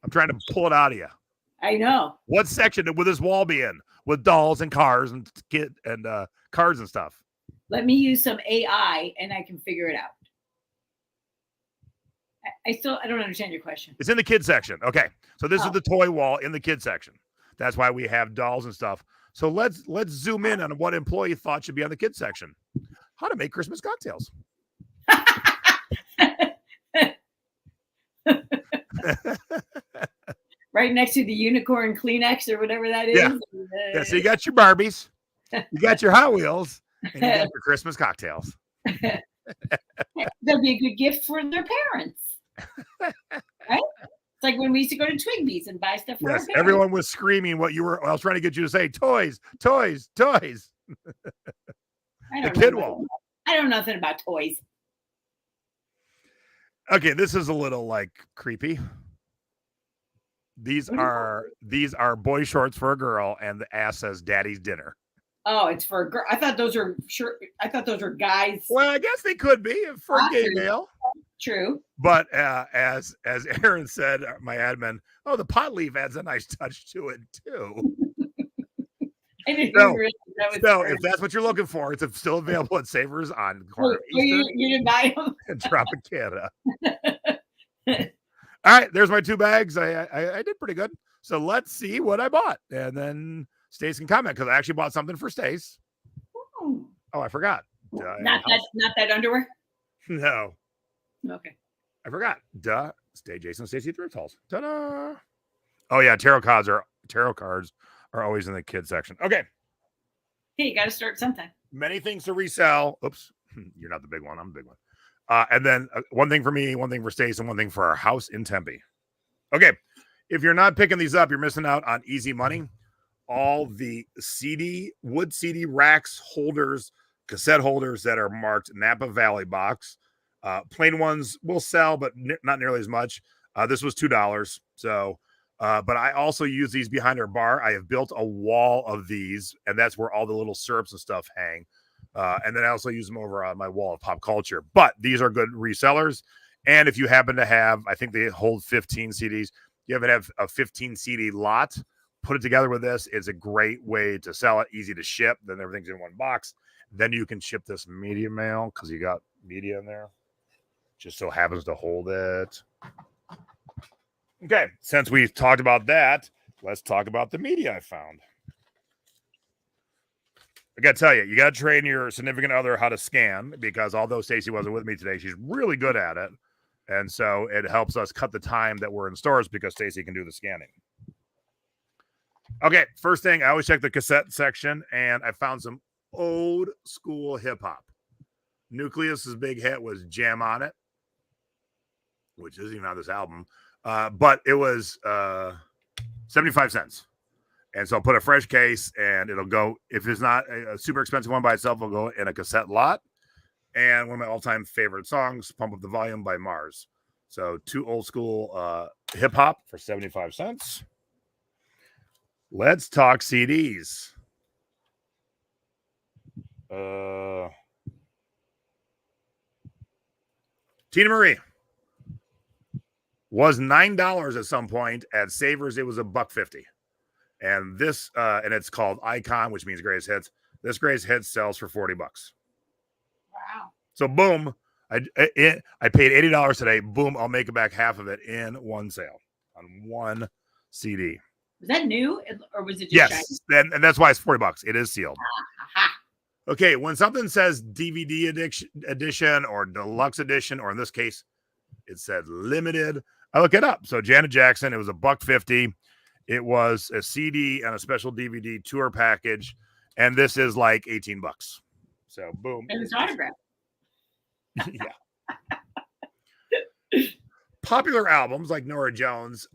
I'm trying to pull it out of you. I know. What section would this wall be in? With dolls and cars and cards and stuff. Let me use some AI and I can figure it out. I don't understand your question. It's in the kid section. Okay. So this is the toy wall in the kid section. That's why we have dolls and stuff. So let's zoom in on what employee thought should be on the kid section. How to make Christmas cocktails. Right next to the unicorn Kleenex or whatever that is. Yeah, so you got your Barbies, you got your Hot Wheels, and you got your Christmas cocktails. That'd be a good gift for their parents. Right? It's like when we used to go to Twigby's and buy stuff for our parents. Everyone was screaming what I was trying to get you to say. Toys, toys, toys. The kid wall. I don't know nothing about toys. Okay, this is a little like creepy. These are boy shorts for a girl, and the ass says "Daddy's dinner." Oh, it's for a girl. I thought those were guys. Well, I guess they could be for a gay male. True. But as Aaron said, my admin, the pot leaf adds a nice touch to it too. So if that's what you're looking for, it's still available at Savers on the corner of Eastern you didn't buy them? and Tropicana. All right, there's my 2 bags. I did pretty good. So let's see what I bought. And then Stace can comment because I actually bought something for Stace. Oh, I forgot. Not that underwear? No. Okay. I forgot. Stay Jason Stacy Thrift Halls. Ta-da. Oh yeah, tarot cards are always in the kids section. Okay. Hey, you got to start sometime. Many things to resell. Oops, you're not the big one. I'm the big one. And then one thing for me, one thing for Stace, and one thing for our house in Tempe. Okay. If you're not picking these up, you're missing out on easy money. All the wood CD racks, holders, cassette holders that are marked Napa Valley box. Plain ones will sell, but not nearly as much. This was $2. So, but I also use these behind our bar. I have built a wall of these, and that's where all the little syrups and stuff hang. And then I also use them over on my wall of pop culture. But these are good resellers. And if you happen to have, I think they hold 15 CDs. You happen to have a 15 CD lot, put it together with this. It's a great way to sell it, easy to ship. Then everything's in one box. Then you can ship this media mail because you got media in there. Just so happens to hold it. Okay, since we've talked about that, let's talk about the media I found. I got to tell you got to train your significant other how to scan because although Stacy wasn't with me today, she's really good at it. And so it helps us cut the time that we're in stores because Stacy can do the scanning. Okay, first thing, I always check the cassette section, and I found some old school hip hop. Nucleus's big hit was Jam on It, which isn't even on this album, but it was 75 cents. And so I'll put a fresh case, and it'll go, if it's not a super expensive one by itself, it'll go in a cassette lot. And one of my all-time favorite songs, Pump Up the Volume by Mars. So 2 old school hip-hop for 75 cents. Let's talk CDs. Tina Marie was $9 at some point. At Savers, it was $1.50. And this, and it's called Icon, which means greatest hits. This greatest hits sells for $40. Wow. So boom, I paid $80 today. Boom, I'll make it back half of it in one sale on one CD. Was that new or was it just yes? And that's why it's $40. It is sealed. Aha. Okay, when something says DVD edition or deluxe edition, or in this case, it said limited, I look it up. So Janet Jackson, it was $1.50. It was a CD and a special DVD tour package, and this is like $18. So boom. It was autographed. Yeah. Popular albums like Norah Jones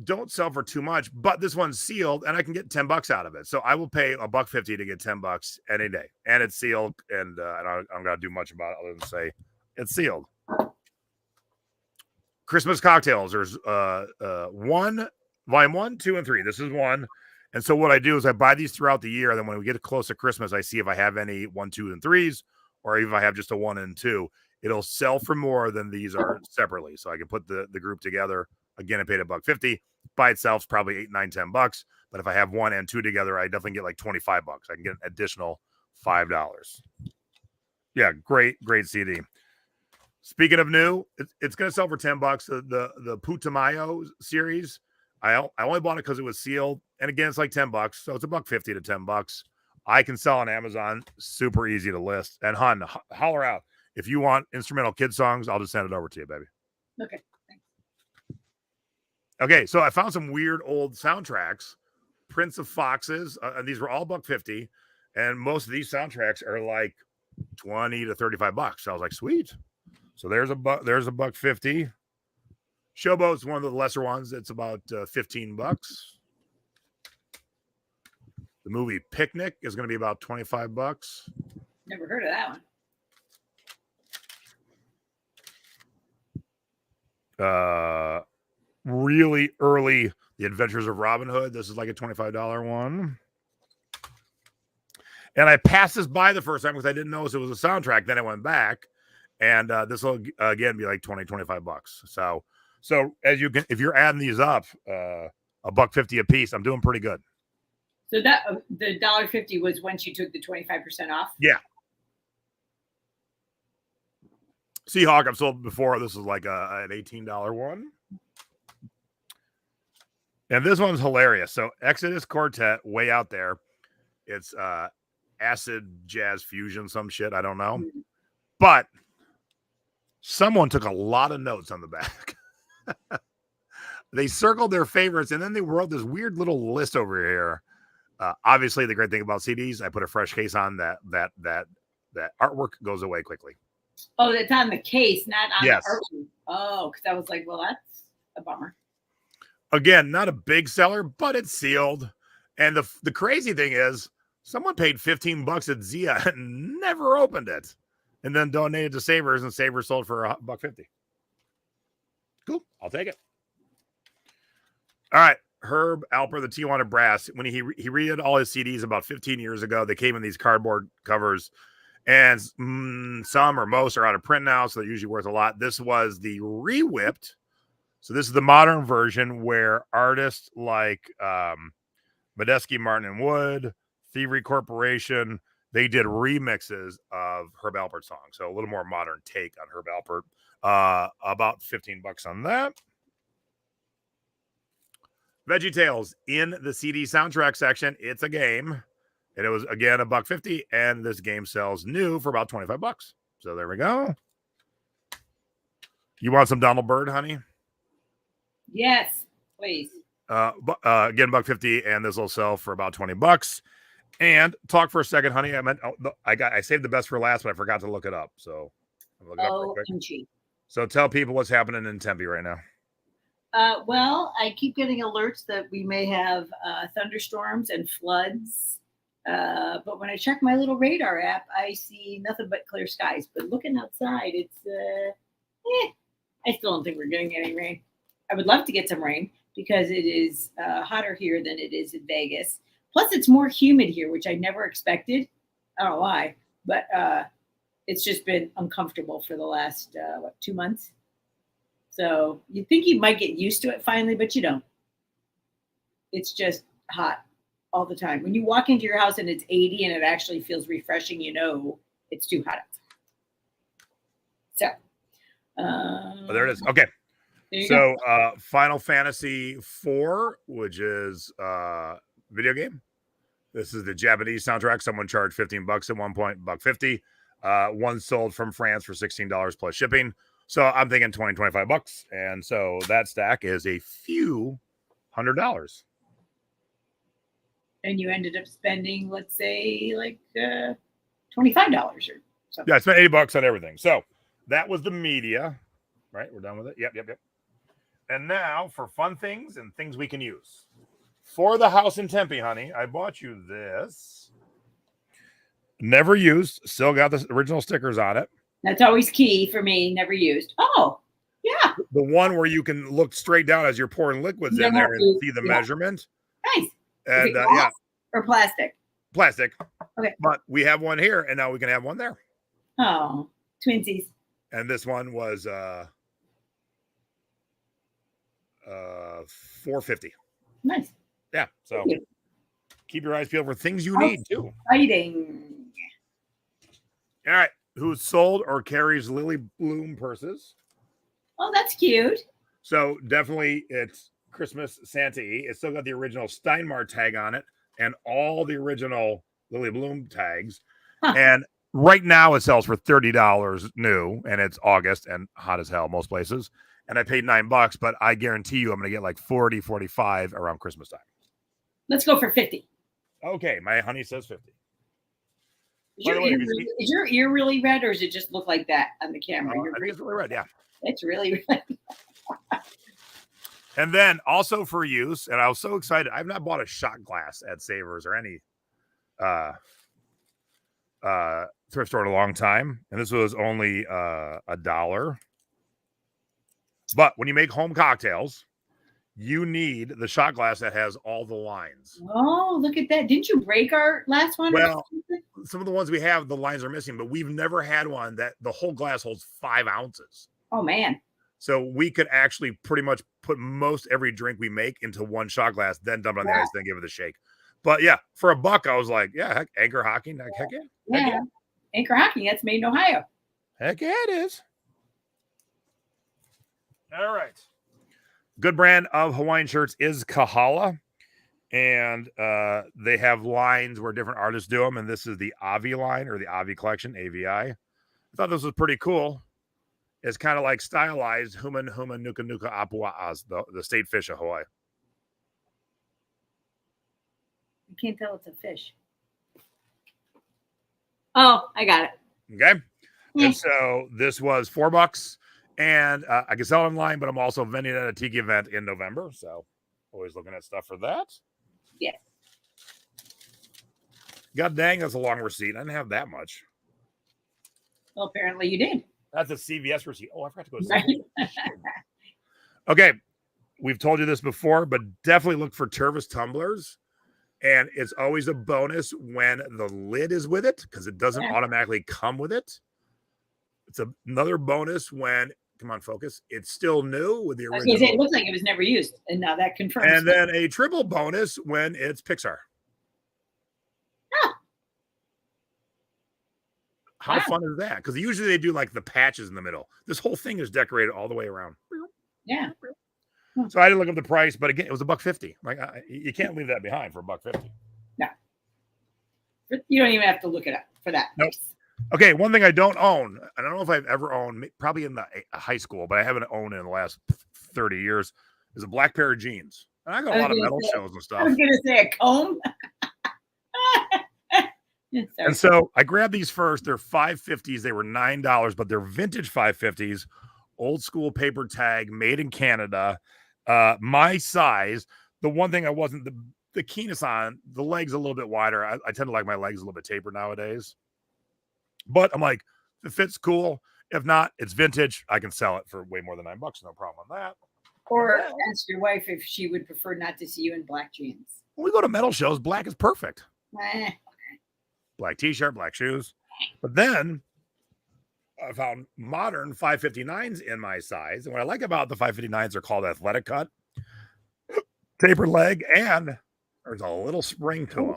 don't sell for too much, but this one's sealed and I can get $10 out of it. So I will pay $1.50 to get $10 any day. And it's sealed, and I'm not gonna do much about it other than say it's sealed. Christmas cocktails. There's volume 1, 2, and 3. This is 1. And so what I do is I buy these throughout the year. And then when we get close to Christmas, I see if I have any 1, 2, and 3s, or if I have just a 1 and 2. It'll sell for more than these are separately. So I can put the group together. Again, I paid $1.50. By itself is probably $8, $9, $10. But if I have 1 and 2 together, I definitely get like $25. I can get an additional $5. Yeah, great CD. Speaking of new, it's going to sell for $10. The Putumayo series, I only bought it because it was sealed, and again, it's like $10, so it's $1.50 to $10. I can sell on Amazon, super easy to list. And hun, holler out if you want instrumental kid songs. I'll just send it over to you, baby. Okay. Thanks. Okay, so I found some weird old soundtracks. Prince of Foxes, and these were all $1.50, and most of these soundtracks are like $20 to $35. So I was like, sweet. So there's $1.50. Showboat's one of the lesser ones. It's about $15. The movie Picnic is going to be about $25. Never heard of that one. Really early, The Adventures of Robin Hood. This is like a $25 one. And I passed this by the first time because I didn't notice it was a soundtrack. Then I went back, and this will again be like $20, $25. So as you can, if you're adding these up, $1.50 a piece, I'm doing pretty good. So that the $1.50 was once you took the 25% off? Yeah. Seahawk, I've sold before. This is like an $18 one. And this one's hilarious. So Exodus Quartet, way out there. It's acid jazz fusion, some shit. I don't know. Mm-hmm. But someone took a lot of notes on the back. They circled their favorites, and then they wrote this weird little list over here. Obviously, the great thing about CDs, I put a fresh case on that artwork goes away quickly. Oh, that's on the case, not on yes. the artwork. Oh, because I was like, well, that's a bummer. Again, not a big seller, but it's sealed. And the crazy thing is, someone paid $15 at Zia and never opened it, and then donated to Savers, and Savers sold for $1.50. Cool, I'll take it. All right, Herb Alper, the Tijuana Brass. When he redid all his CDs about 15 years ago, they came in these cardboard covers, and some or most are out of print now, so they're usually worth a lot. This was the re-whipped. So this is the modern version where artists like Medeski, Martin and Wood, Thievery Corporation, they did remixes of Herb Alpert songs. So a little more modern take on Herb Alpert. About $15 on that. Veggie Tales in the CD soundtrack section. It's a game. And it was, again, $1.50. And this game sells new for about $25. So there we go. You want some Donald Byrd, honey? Yes, please. Again, $1.50, and this will sell for about $20. And talk for a second, honey. I saved the best for last, but I forgot to look it up. So I'm looking up real quick. So tell people what's happening in Tempe right now. Well, I keep getting alerts that we may have thunderstorms and floods. But when I check my little radar app, I see nothing but clear skies. But looking outside, it's I still don't think we're getting any rain. I would love to get some rain because it is hotter here than it is in Vegas. Plus, it's more humid here, which I never expected. I don't know why, but it's just been uncomfortable for the last 2 months. So you think you might get used to it finally, but you don't. It's just hot all the time. When you walk into your house and it's 80 and it actually feels refreshing, you know it's too hot. So, there it is. Okay. There you So go. Final Fantasy IV, which is video game. This is the Japanese soundtrack. Someone charged $15 at one point, $1.50. One sold from France for $16 plus shipping. So I'm thinking $20-25. And so that stack is a few $100. And you ended up spending, let's say, like $25 or something. Yeah, I spent $80 on everything. So that was the media, right? We're done with it. Yep. And now for fun things and things we can use. For the house in Tempe, honey, I bought you this. Never used. Still got the original stickers on it. That's always key for me. Never used. Oh, yeah. The one where you can look straight down as you're pouring liquids in there and see the measurement. Nice. And Is it glass or plastic? Plastic. Okay. But we have one here, and now we can have one there. Oh, twinsies. And this one was $4.50. Nice. Yeah. So keep your eyes peeled for things you need too. Exciting. All right. Who sold or carries Lily Bloom purses? Oh, that's cute. So definitely it's Christmas Santa-y. It's still got the original Steinmar tag on it and all the original Lily Bloom tags. Huh. And right now it sells for $30 new, and it's August and hot as hell most places. And I paid $9, but I guarantee you I'm going to get like 40, 45 around Christmas time. Let's go for 50. Okay, my honey says 50. Is your ear really red, or does it just look like that on the camera? I think it's really red, yeah. It's really red. And then also for use, and I was so excited. I've not bought a shot glass at Savers or any thrift store in a long time. And this was only $1. But when you make home cocktails, you need the shot glass that has all the lines. Oh, look at that. Didn't you break our last one? Well, some of the ones we have, the lines are missing, but we've never had one that the whole glass holds 5 ounces. Oh, man. So we could actually pretty much put most every drink we make into one shot glass, then dump it on the ice, then give it a shake. But yeah, for $1, I was like, yeah, heck, Anchor Hockey. Heck yeah. Yeah. Anchor Hockey, that's made in Ohio. Heck yeah, it is. All right. Good brand of Hawaiian shirts is Kahala. And they have lines where different artists do them. And this is the Avi line or the Avi collection, AVI. I thought this was pretty cool. It's kind of like stylized Huma Nuka Nuka Apua'as, the state fish of Hawaii. You can't tell it's a fish. Oh, I got it. Okay. And so this was $4. And I can sell it online, but I'm also vending it at a Tiki event in November. So always looking at stuff for that. Yeah. God dang, that's a long receipt. I didn't have that much. Well, apparently you did. That's a CVS receipt. Oh, I forgot to go to CVS. Okay. We've told you this before, but definitely look for Tervis tumblers. And it's always a bonus when the lid is with it because it doesn't automatically come with it. It's another bonus when, come on, focus. It's still new with the original. It looks like it was never used. And now that confirms. And then a triple bonus when it's Pixar. How fun is that? Because usually they do like the patches in the middle. This whole thing is decorated all the way around. Yeah. So I didn't look up the price, but again, it was $1.50. Like you can't leave that behind for $1.50. No. You don't even have to look it up for that. Nope. Okay, one thing I don't own, I don't know if I've ever owned, probably in the high school, but I haven't owned it in the last 30 years, is a black pair of jeans. And I got a lot of metal shows and stuff. I was going to say a comb. And so I grabbed these first. They're $5.50s. They were $9, but they're vintage $5.50s, old school paper tag, made in Canada. My size. The one thing I wasn't the keenest on, the legs a little bit wider. I tend to like my legs a little bit tapered nowadays. But I'm like, if it fits, cool. If not, it's vintage. I can sell it for way more than $9. No problem on that. Or ask your wife if she would prefer not to see you in black jeans. When we go to metal shows, black is perfect. Eh. Black t-shirt, black shoes. But then I found modern 559s in my size. And what I like about the 559s, they're called athletic cut, tapered leg, and there's a little spring to them.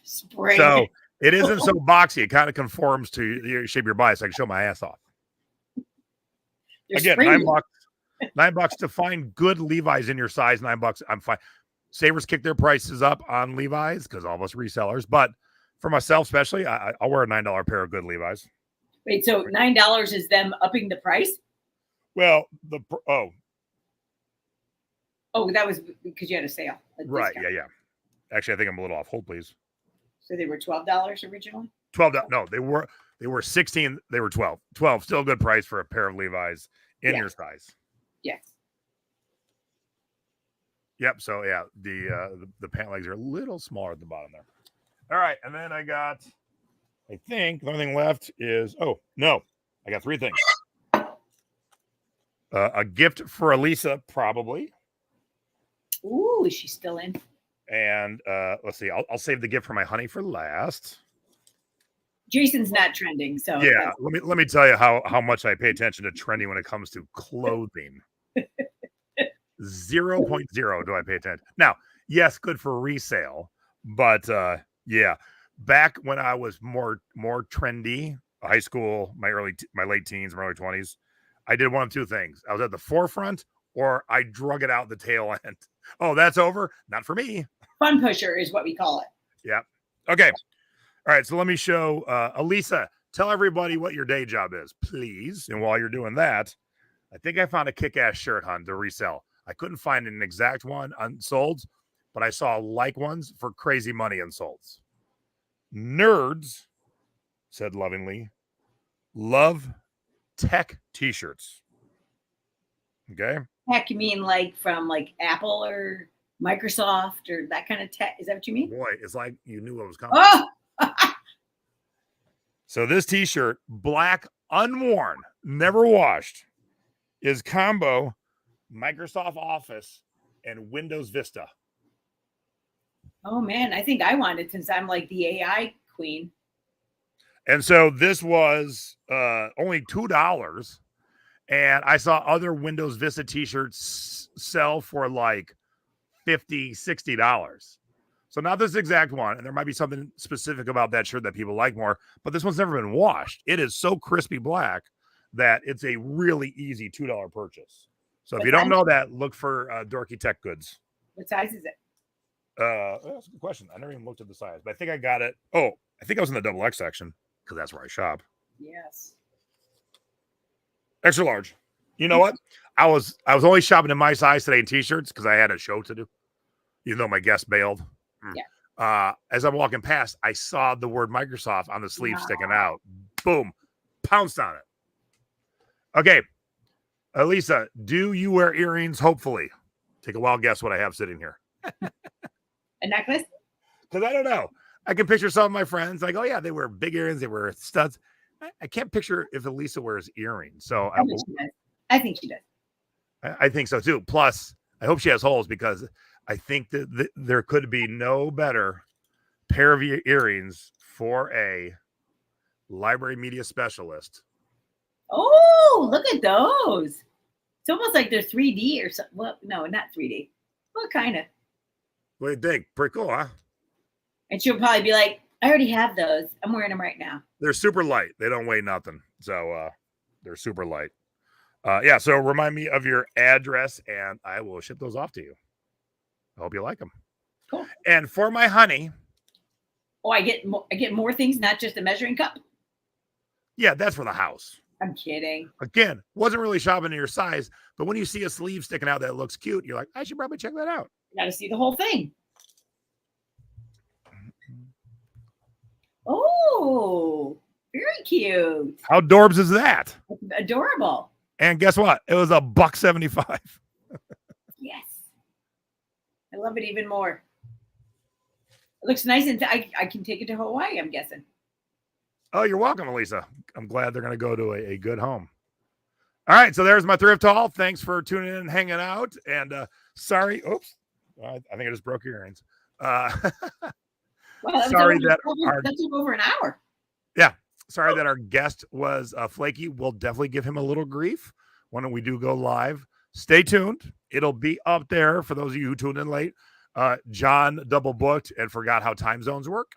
Spring. So it isn't so boxy. It kind of conforms to the shape of your body, so I can show my ass off. Again, $9. $9 to find good Levi's in your size. $9. I'm fine. Savers kick their prices up on Levi's because all of us resellers. But for myself, especially, I'll wear a $9 pair of good Levi's. Wait, so $9 is them upping the price? Well, that was because you had a sale. Right. Yeah. Actually, I think I'm a little off. Hold, please. So they were $12 originally? $12. No, they were 16. They were 12. 12. Still a good price for a pair of Levi's in your size. Yes. Yep. So yeah, the pant legs are a little smaller at the bottom there. All right, and then I think the only thing left is I got 3 things. A gift for Elisa, probably. Ooh, is she still in? And let's see, I'll save the gift for my honey for last. Jason's not trending, so yeah. Let me tell you how much I pay attention to trending when it comes to clothing. 0.0 do I pay attention. Now, yes, good for resale, but yeah, back when I was more trendy, high school, my late teens, my early 20s, I did one of 2 things. I was at the forefront, or I drug it out the tail end. Oh, that's over? Not for me. Fun pusher is what we call it. Yeah. Okay. All right. So let me show Elisa. Tell everybody what your day job is, please. And while you're doing that, I think I found a kick-ass shirt, hon, to resell. I couldn't find an exact one unsold, but I saw like ones for crazy money unsolds. Nerds said lovingly, love tech t-shirts. Okay. Tech, you mean like from like Apple or Microsoft or that kind of tech? Is that what you mean? Boy, it's like you knew what was coming. Oh! So this t-shirt, black, unworn, never washed, is combo Microsoft Office and Windows Vista. Oh man, I think I want it since I'm like the AI queen. And so this was only $2. And I saw other Windows Vista t-shirts sell for like $50, $60. So not this exact one. And there might be something specific about that shirt that people like more, but this one's never been washed. It is so crispy black that it's a really easy $2 purchase. So if you don't know that, look for Dorky Tech Goods. What size is it? That's a good question. I never even looked at the size, but I think I got it. Oh, I think I was in the XX section because that's where I shop. Yes. Extra large. You know what? I was only shopping in my size today in t-shirts because I had a show to do, even though my guest bailed. Yeah. As I'm walking past, I saw the word Microsoft on the sleeve sticking out. Boom. Pounced on it. Okay. Elisa, do you wear earrings? Hopefully. Take a wild guess what I have sitting here. A necklace? Because I don't know. I can picture some of my friends like, oh yeah, they wear big earrings, they wear studs. I can't picture if Elisa wears earrings. So I think she does. I think so too. Plus, I hope she has holes because I think that there could be no better pair of earrings for a library media specialist. Oh, look at those. It's almost like they're 3D or something. Well, no, not 3D. What kind of? What do you think? Pretty cool, huh? And she'll probably be like, I already have those. I'm wearing them right now. They're super light. They don't weigh nothing. So they're super light. Yeah, so remind me of your address and I will ship those off to you. I hope you like them. Cool. And for my honey. Oh, I get more things, not just a measuring cup? Yeah, that's for the house. I'm kidding. Again, wasn't really shopping to your size, but when you see a sleeve sticking out that looks cute, you're like, I should probably check that out. You got to see the whole thing. Oh, very cute. How adorbs is that? Adorable. And guess what? It was $1.75. Yes. I love it even more. It looks nice, and I can take it to Hawaii, I'm guessing. Oh, you're welcome, Elisa. I'm glad they're going to go to a good home. All right, so there's my thrift haul. Thanks for tuning in and hanging out. And sorry, oops, I think I just broke your earrings. Well, sorry that took over an hour. Yeah, sorry that our guest was flaky. We'll definitely give him a little grief when we do go live. Stay tuned. It'll be up there for those of you who tuned in late. John double booked and forgot how time zones work.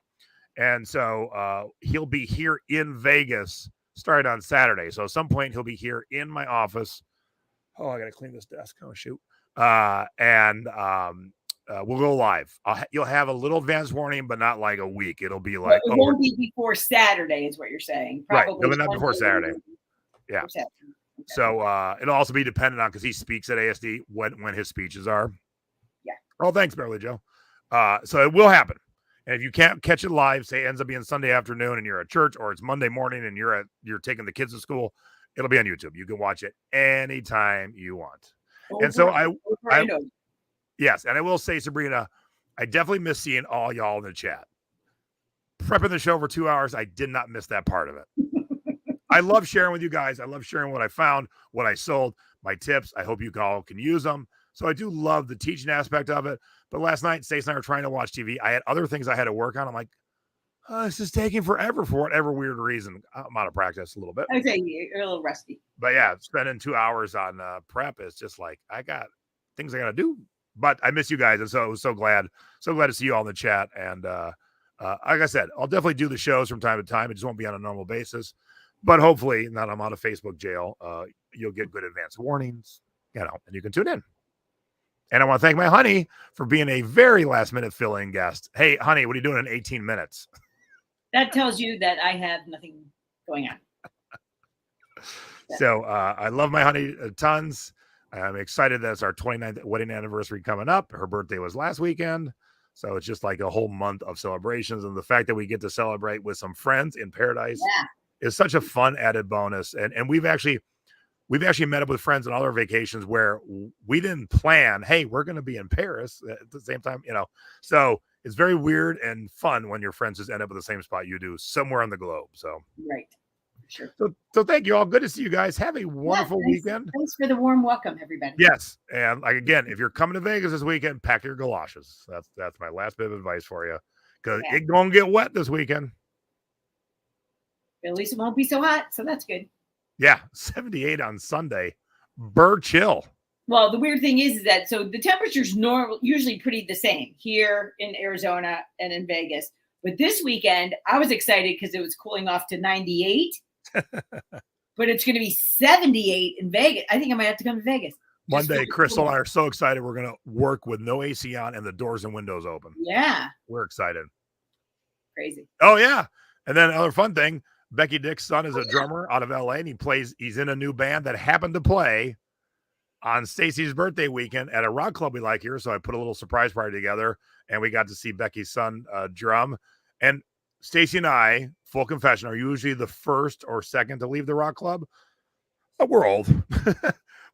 And so he'll be here in Vegas started on Saturday. So at some point he'll be here in my office. Oh, I got to clean this desk. Oh, shoot. We'll go live. You'll have a little advance warning, but not like a week. It'll be like, it won't be before Saturday is what you're saying. Probably right. Not before Saturday. Yeah. Before Saturday. Okay. So it'll also be dependent on, because he speaks at ASD when his speeches are. Yeah. Oh, thanks, Beverly Joe. So it will happen. And if you can't catch it live, say it ends up being Sunday afternoon and you're at church, or it's Monday morning and you're taking the kids to school, it'll be on YouTube. You can watch it anytime you want. Yes, and I will say, Sabrina, I definitely miss seeing all y'all in the chat. Prepping the show for 2 hours, I did not miss that part of it. I love sharing with you guys. I love sharing what I found, what I sold, my tips. I hope you all can use them. So I do love the teaching aspect of it. But last night, Stacey and I were trying to watch TV. I had other things I had to work on. I'm like, this is taking forever for whatever weird reason. I'm out of practice a little bit. I would say you're a little rusty. But yeah, spending 2 hours on prep is just like, I got things I got to do. But I miss you guys. And so I was so glad to see you all in the chat. And like I said, I'll definitely do the shows from time to time. It just won't be on a normal basis. But hopefully, now that I'm out of Facebook jail, you'll get good advance warnings, and you can tune in. And I want to thank my honey for being a very last-minute fill-in guest. Hey, honey, what are you doing in 18 minutes? That tells you that I have nothing going on. So I love my honey tons. I'm excited that it's our 29th wedding anniversary coming up. Her birthday was last weekend. So it's just like a whole month of celebrations. And the fact that we get to celebrate with some friends in paradise is such a fun added bonus. And we've actually met up with friends on other vacations where we didn't plan, hey, we're going to be in Paris at the same time, So it's very weird and fun when your friends just end up at the same spot you do somewhere on the globe. So right. Sure. So thank you all. Good to see you guys. Have a wonderful weekend. Thanks for the warm welcome, everybody. Yes. And like, again, if you're coming to Vegas this weekend, pack your galoshes. That's my last bit of advice for you, because it's going to get wet this weekend. But at least it won't be so hot. So that's good. Yeah. 78 on Sunday. Bird chill. Well, the weird thing is that so the temperature's usually pretty the same here in Arizona and in Vegas. But this weekend, I was excited because it was cooling off to 98. But it's going to be 78 in Vegas. I think I might have to come to Vegas. Monday, Crystal and I are so excited. We're going to work with no AC on and the doors and windows open. Yeah. We're excited. Crazy. Oh, yeah. And then another fun thing, Becky Dick's son is a drummer out of LA, and he's in a new band that happened to play on Stacy's birthday weekend at a rock club we like here. So I put a little surprise party together, and we got to see Becky's son drum. And Stacy and I, full confession, are usually the first or second to leave the rock club. But we're old.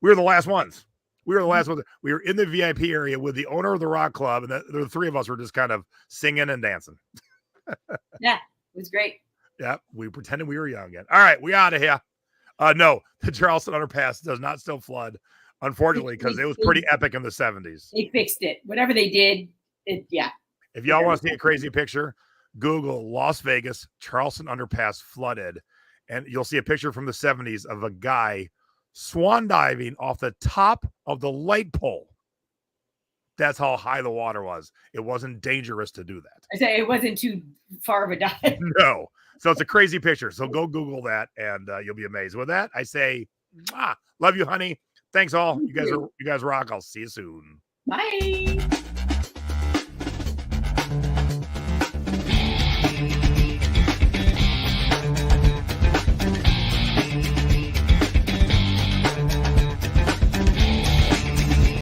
We were the last ones. We were in the VIP area with the owner of the rock club, and the three of us were just kind of singing and dancing. Yeah, it was great. Yeah, we pretended we were young again. All right, we out of here. No, the Charleston underpass does not still flood, unfortunately, because it was pretty epic in the 70s. They fixed it. Whatever they did, yeah. If y'all want to see a crazy picture, Google Las Vegas Charleston underpass flooded, and you'll see a picture from the 70s of a guy swan diving off the top of the light pole. That's how high the water was. It wasn't dangerous to do that. I say it wasn't too far of a dive. No. So it's a crazy picture. So go Google that, and you'll be amazed. With that, I say, love you, honey. Thanks all. You guys rock. I'll see you soon. Bye.